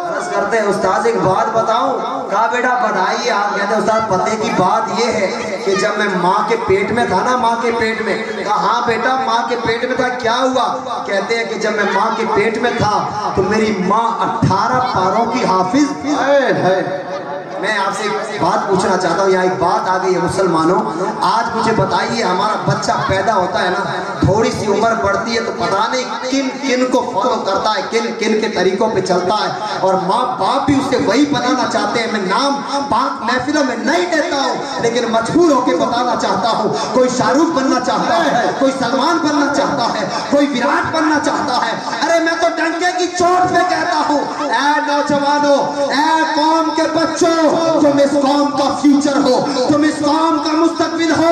عرض کرتے ہیں استاد ایک بات بتاؤں؟ کہا بیٹا بتائیے۔ آپ کہتے ہیں استاد پتے کی بات یہ ہے کہ جب میں ماں کے پیٹ میں تھا نا، ماں کے پیٹ میں، کہا ہاں بیٹا ماں کے پیٹ میں تھا، کیا ہوا؟ کہتے ہیں کہ جب میں ماں کے پیٹ میں تھا تو میری ماں 18 پاروں کی حافظ ہے۔ میں آپ سے ایک بات پوچھنا چاہتا ہوں، یہاں ایک بات آ گئی ہے مسلمانوں، آج مجھے بتائیے ہمارا بچہ پیدا ہوتا ہے نا، تھوڑی سی عمر بڑھتی ہے تو پتہ نہیں کن کو فالو کرتا ہے، کن کے طریقوں پہ چلتا ہے، اور ماں باپ بھی اسے وہی بنانا چاہتے ہیں۔ میں نام پاک محفلوں میں نہیں دیتا ہوں، لیکن مجبور ہو کے بتانا چاہتا ہوں، کوئی شاہ رخ بننا چاہتا ہے، کوئی سلمان بننا چاہتا ہے، کوئی وراٹ بننا چاہتا ہے۔ ارے میں تو ڈنکے کی چوٹ پہ کہتا ہوں، اے نوجوانوں، اے قوم کے بچوں، تم اس قوم کا فیوچر ہو، تم اس قوم کا مستقبل ہو۔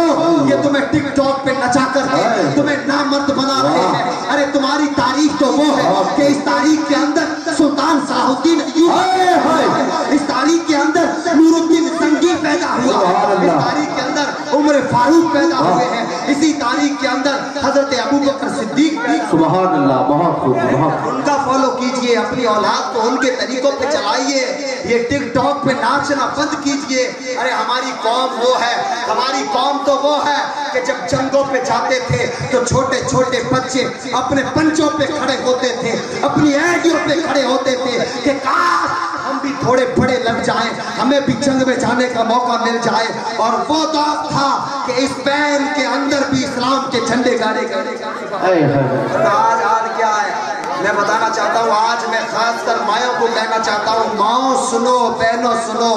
یہ تمہیں ٹک ٹاک پہ نچا کر کے تمہیں نامرد بنا رہے ہیں۔ ارے تمہاری تاریخ تو وہ ہے کہ اس تاریخ کے اندر سلطان صلاح الدین ایوبی، اس تاریخ کے اندر نور الدین زنگی پیدا ہوا، اس تاریخ کے اندر عمر فاروق پیدا ہوئے ہیں، اسی تاریخ کے اندر حضرت ابوبکر صدیق۔ سبحان اللہ، بہت خوب، بہت ان کا فالو کیجئے، اپنی اولاد کو ان کے طریقوں پہ چلائیے، یہ ٹک ٹاک پہ ناچنا بند کیجئے۔ ارے ہماری قوم وہ ہے، ہماری قوم تو وہ ہے کہ جب جنگوں پہ جاتے تھے تو چھوٹے چھوٹے بچے اپنے پنچوں پہ کھڑے ہوتے تھے، اپنی اینٹیوں پہ کھڑے ہوتے تھے کہ کاش ہم بھی تھوڑے بڑے لگ جائیں، ہمیں بھی جنگ میں جانے کا موقع مل جائے۔ اور وہ دور تھا کہ اس پین کے اندر بھی اسلام کے جھنڈے گاڑے گاڑے۔ آج حال کیا ہے میں بتانا چاہتا ہوں، آج میں خاص کر مائوں کو کہنا چاہتا ہوں، ماؤں سنو، بہنوں سنو۔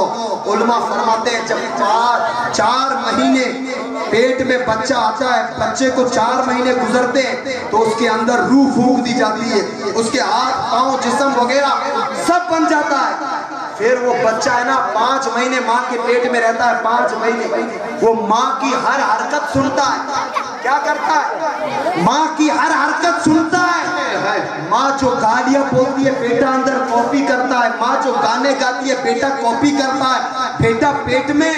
علماء فرماتے ہیں جب 4 مہینے پیٹ میں بچہ آتا ہے، بچے کو 4 مہینے گزرتے ہیں تو اس کے اندر روح پھونک دی جاتی ہے، اس کے ہاتھ پاؤں جسم وغیرہ سب بن جاتا ہے۔ پھر وہ بچہ ہے نا 5 مہینے ماں کے پیٹ میں رہتا ہے، 5 مہینے وہ ماں کی ہر حرکت سنتا ہے۔ کیا کرتا ہے؟ ماں کی ہر حرکت سنتا ہے۔ ماں جو گالیاں بولتی ہے بیٹا اندر کاپی کرتا ہے، ماں جو گانے گاتی ہے بیٹا کاپی کرتا ہے۔ بیٹا پیٹ میں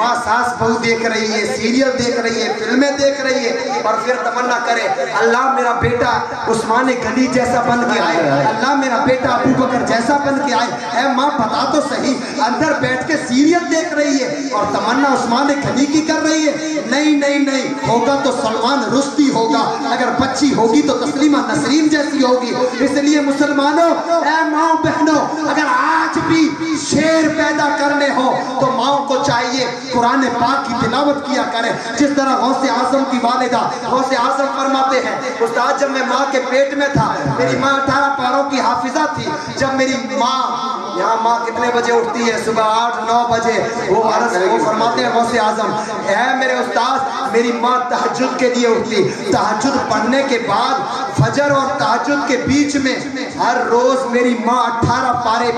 माँ सास बहू देख रही है, सीरियल देख रही है, फिल्में देख रही है, और फिर तमन्ना करे अल्लाह मेरा बेटा उस्मान गनी जैसा बन के आए, अल्लाह मेरा बेटा अबू बकर जैसा बन के आए। ऐ माँ बता तो सही, अंदर बैठ के सीरियल देख रही है और तमन्ना उस्मान गनी की कर रही है। नहीं नहीं नहीं, होगा तो सलमान रुश्दी होगा, अगर बच्ची होगी तो तस्लीमा नसरीन जैसी होगी। इसलिए मुसलमानों, ऐ माँ बहनों, अगर आज भी शेर पैदा करने हो तो माँ को चाहिए कुरान पाक की तिलावत किया करें, जिस तरह गौसे आजम की वालिदा गौसे आजम फरमाते हैं, उस्ताद जब मैं माँ के पेट में था मेरी माँ 18 पारों की हाफिजा थी। जब मेरी माँ, यहाँ माँ कितने बजे उठती है? सुबह 8-9 बजे। वो फरमाते हैं गौसे आजम, है मेरे उस्ताद, मेरी माँ तहज्जुद के लिए उठती, तहज्जुद पढ़ने के बाद फजर और तहज्जुद के बीच में हर रोज मेरी माँ 18 पारे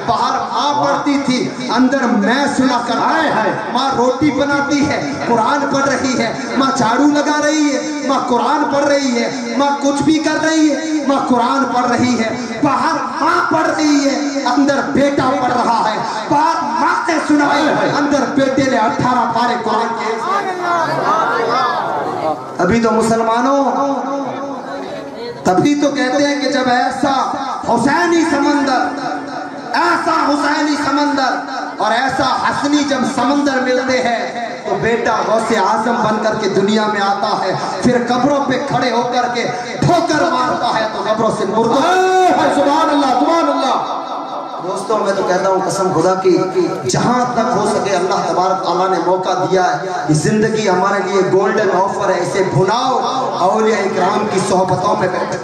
बाहर माँ पढ़ती थी, अंदर मैं सुना करता है। माँ रोटी बनाती है, कुरान पढ़ रही है, माँ झाड़ू लगा रही है, माँ कुरान पढ़ रही है, माँ कुछ भी कर रही है, माँ कुरान पढ़ रही है। बाहर माँ पढ़ रही है, अंदर बेटा पढ़ रहा है। बाहर माँ ने सुना है, अंदर बेटे ने 18 पारे कुरान के। अभी तो मुसलमानों, तभी तो कहते हैं कि जब ऐसा हुसैनी समंदर और ऐसा हसनी जब समंदर मिलते हैं तो बेटा गौसे आजम बनकर के दुनिया में आता है, फिर कब्रों पे खड़े होकर के ठोकर मारता है तो कब्रों से मुर्दा। सुभान अल्लाह, सुभान अल्लाह। दोस्तों मैं तो कहता हूँ कसम खुदा की, जहाँ तक हो सके अल्लाह तबारक तआला ने मौका दिया है, जिंदगी हमारे लिए गोल्डन ऑफर है, इसे भुनाओ। औलिया इकराम की सोहबतों में बैठो।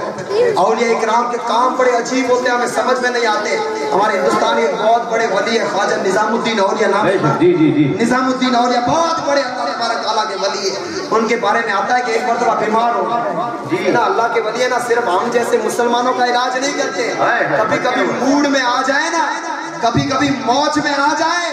औलिया इकराम के काम बड़े अजीब होते हैं, हमें समझ में नहीं आते। हमारे हिंदुस्तान एक बहुत बड़े वली है, ख्वाजा निजामुद्दीन औलिया नाम, निजामुद्दीन औलिया बहुत बड़े अल्लाह तबारक तआला के वली है। उनके बारे में आता है कि एक मरतबा बीमार हो ना, अल्लाह के वली है ना, सिर्फ हम जैसे मुसलमानों का इलाज नहीं करते, कभी कभी मूड में आ जाए ना, कभी कभी मौज में आ जाए,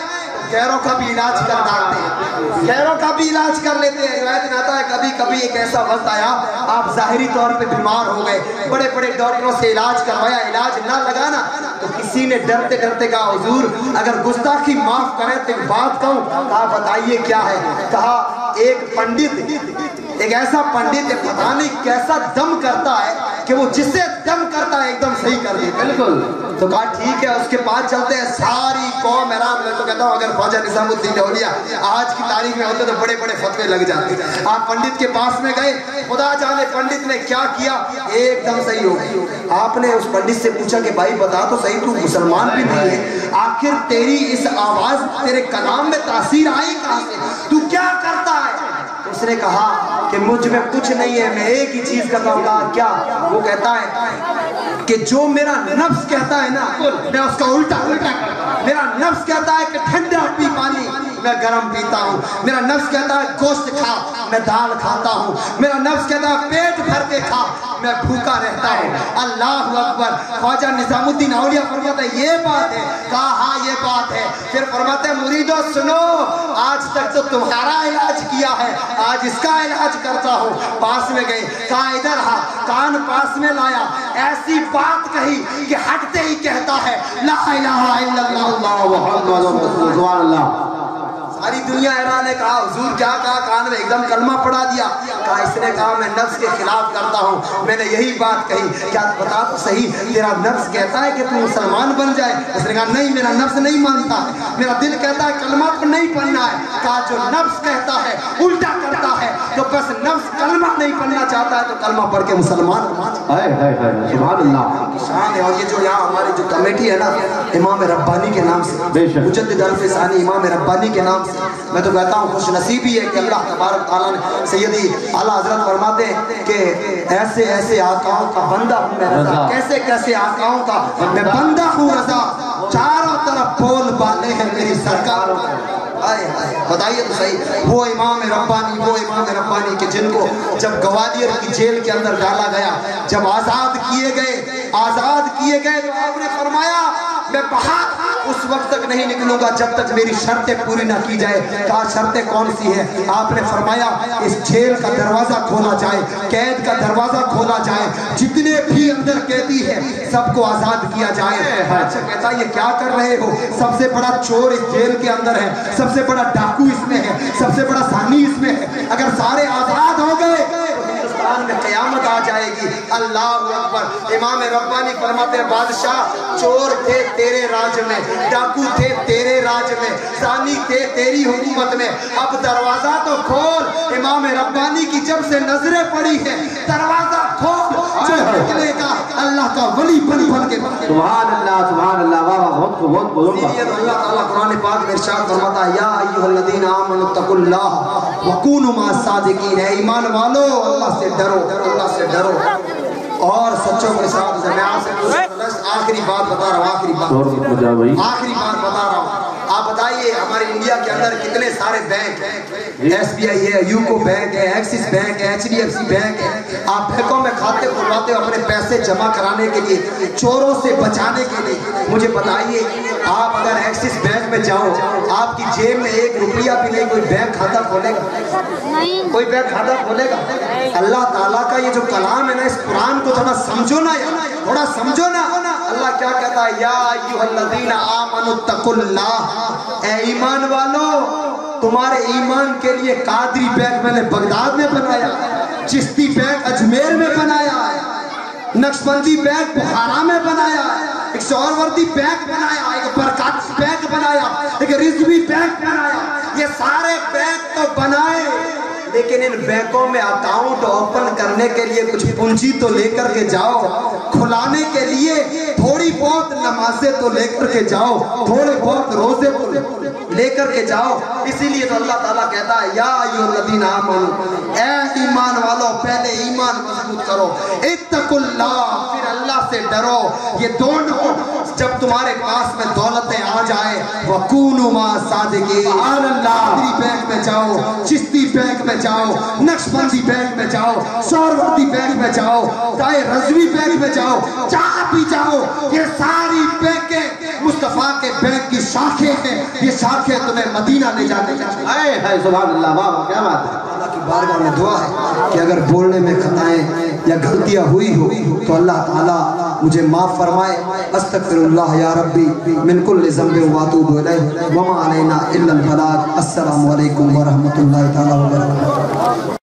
गैरों का भी इलाज कर डालते हैं, गैरों का भी इलाज कर लेते हैं। रिवायत में आता है कभी कभी एक ऐसा वक्त आया, आप जाहिरी तौर पे बीमार हो गए, बड़े बड़े डॉक्टरों से इलाज करवाया, इलाज ना लगा ना, तो किसी ने डरते डरते कहा हुजूर अगर गुस्ताखी माफ करें तो एक बात कहूं। कहा बताइए क्या है? कहा एक पंडित, एक ऐसा पंडित है, पता नहीं कैसा दम करता है कि वो जिसे दम करता है एकदम सही कर देता है। बिल्कुल। तो कहा ठीक है, उसके पास चलते हैं। सारी कौम हैरान। मैं तो कहता हूँ अगर ख्वाजा निजामुद्दीन औलिया आज की तारीख में होते तो बड़े बड़े फतवे लग जाते। आप पंडित के पास में गए, खुदा जाने पंडित ने क्या किया, एकदम सही हो गई। आपने उस पंडित से पूछा कि भाई बता तो सही, तू मुसलमान भी नहीं है, आखिर तेरी इस आवाज, तेरे कलाम में तासीर आई कहां से, तू क्या करता है? उसने कहा कि मुझ में कुछ नहीं है, मैं एक ही चीज करता हूँ। कहा क्या? वो कहता है कि जो मेरा नफ्स कहता है ना, मैं उसका उल्टा करता हूं। मेरा नफ्स कहता है कि ठंडा पी पानी, मैं गरम पीता हूँ। मेरा नफ्स कहता है गोश्त खा, मैं दाल खाता हूँ। मेरा नफ्स कहता है पेट भर के खा, मैं भूखा रहता हूँ। अल्लाह अकबर। ख्वाजा निजामुद्दीन औलिया फरमाते हैं ये बात है? कहा हाँ ये बात है। फिर फरमाते हैं मुरीदो सुनो, आज तक तो तुम्हारा इलाज किया है, आज इसका इलाज करता हूँ। पास में गए, कहा इधर हा, कान पास में लाया, ऐसी बात कही कि हटते ही कहता है ला इलाहा इल्लल्लाह मुहम्मदुर रसूलुल्लाह। सारी दुनिया हैरान है। कहा हुजूर क्या कहा? कान में एकदम कलमा पढ़ा दिया। कहा इसने कहा मैं नफ्स के खिलाफ करता हूँ, मैंने यही बात कही। क्या बता तो सही, तेरा नफ्स कहता है कि तू मुसलमान बन जाए? उसने कहा नहीं, मेरा नफ्स नहीं मानता है, मेरा दिल कहता है कलमा तो नहीं पढ़ना है। कहा जो नफ्स कहता है उल्टा करता है, तो बस नफ्स कलमा नहीं पढ़ना चाहता है तो कलमा पढ़ के मुसलमान सुभान अल्लाह शान है। और ये जो यहाँ हमारी जो कमेटी है ना, इमाम रब्बानी के नाम से, मुजद्दिद अल्फसानी इमाम रब्बानी के नाम से, मैं तो कहता हूँ खुश नसीबी है कि अल्लाह तबारक तआला ने, सैयदी आला हजरत फरमाते हैं कि ऐसे ऐसे आकाओं का बंदा हूँ मैं रज़ा, कैसे कैसे आकाओं का मैं बंदा हूँ रज़ा, चारों तरफ बोल बाले हैं मेरी सरकार। बताइए तो सही, वो इमाम रब्बानी के जिनको जब ग्वालियर की जेल के अंदर डाला गया, जब आजाद किए गए तो आपने फरमाया मैं बाहर उस वक्त तक नहीं निकलूंगा जब तक मेरी शर्तें पूरी ना की जाए। कहा शर्तें कौन सी है? आपने फरमाया इस जेल का दरवाजा खोला जाए, कैद का दरवाजा खोला जाए, جتنے بھی اندر قیدی ہیں سب کو آزاد کیا جائے۔ اچھا کہتا یہ کیا کر رہے ہو؟ سب سے بڑا چور اس جیل کے اندر ہے، سب سے بڑا ڈاکو اس میں ہے، سب سے بڑا زانی اس میں ہے، اگر سارے آزاد ہو گئے میں قیامت آ جائے گی۔ اللہ اکبر۔ امام ربانی فرماتے ہیں بادشاہ چور تھے تیرے راج میں، ڈاکو تھے تیرے راج میں، زانی تھے تیری حکومت میں، اب دروازہ تو کھول۔ امام ربانی کی جب سے نظریں پڑی ہیں دروازہ کھول، جو نکلے گا اللہ کا ولی بن بن کے۔ سبحان اللہ سبحان اللہ، واہ واہ، بہت خوب بہت بزرگ۔ اللہ تعالیٰ قرآن پاک میں ارشاد فرماتا ہے یا ایھا الذین آمنوا اتقوا اللہ وکونوا مع الصادقین، اے ایمان والو اللہ سے ڈرو، اللہ سے ڈرو اور سچوں کے ساتھ۔ میں آپ سے آخری بات بتا رہا ہوں، آخری بات بتا رہا ہوں۔ آپ بتائیے ہمارے انڈیا کے اندر کتنے سارے بینک ہیں، ایس بی آئی ہے، یوکو بینک ہے، ایکسس بینک ہے، H D F C bank ہے۔ آپ بینکوں میں کھاتے کھلواتے ہو اپنے پیسے جمع کرانے کے لیے، چوروں سے بچانے کے لیے۔ مجھے بتائیے آپ اگر ایکسس بینک میں جاؤ، آپ کی جیب میں 1 روپیہ بھی نہیں، کوئی بینک کھاتا کھولے گا؟ کوئی بینک کھاتا کھولے گا؟ اللہ تعالیٰ کا یہ جو کلام ہے نا، اس قرآن کو تھوڑا سمجھو نا، تھوڑا سمجھو نا۔ اللہ کیا کہتا ہے یا ایھا الذین آمنوا اتقوا اللہ، اے ایمان والو تمہارے ایمان کے لیے قادری بینک میں نے بغداد میں بنایا، چشتی بینک اجمیر میں بنایا ہے، نقشبندی بینک بخارا میں بنایا ہے، ایک سہروردی بینک بنایا، ایک برکاتی بینک بنایا، ایک رضوی بینک بنایا۔ یہ سارے بینک تو بنائے لیکن ان بینکوں میں اکاؤنٹ اوپن کرنے کے لیے کچھ پونجی تو لے کر کے جاؤ، کھلانے کے لیے تھوڑی بہت نمازیں تو لے کر کے جاؤ، تھوڑے بہت روزے تو لے کر کے جاؤ۔ اسی لیے تو اللہ تعالیٰ کہتا ہے یا ایھا الذین آمنوا، اے ایمان والو پہلے ایمان مضبوط کرو، اتقوا اللہ، پھر اللہ سے ڈرو۔ یہ دونوں جب تمہارے پاس میں دولتیں آ جائے وَكُونُوا مَعَ الصَّادِقِينَ، سبحان اللہ، قادری بینک میں جاؤ، چشتی بینک میں جاؤ، نقشبندی بینک میں جاؤ، سہروردی بینک میں جاؤ، چاہے رضوی بینک میں جاؤ، جہاں بھی جاؤ، یہ ساری بینکیں مصطفیٰ کے بینک کی شاخیں ہیں، یہ شاخیں تمہیں مدینہ لے جانے چاہیے۔ ہے سبحان اللہ، واہ واہ، کیا بات ہے۔ اللہ کی بارگاہ میں دعا ہے کہ اگر بولنے میں خطائیں یا غلطیاں ہوئی ہو تو اللہ تعالیٰ مجھے معاف فرمائے۔ استغفر اللہ یا ربی من کل ذنب واتوب الیہ وما علینا الا البلاغ۔ السلام علیکم ورحمۃ اللہ تعالیٰ وبرکاتہ۔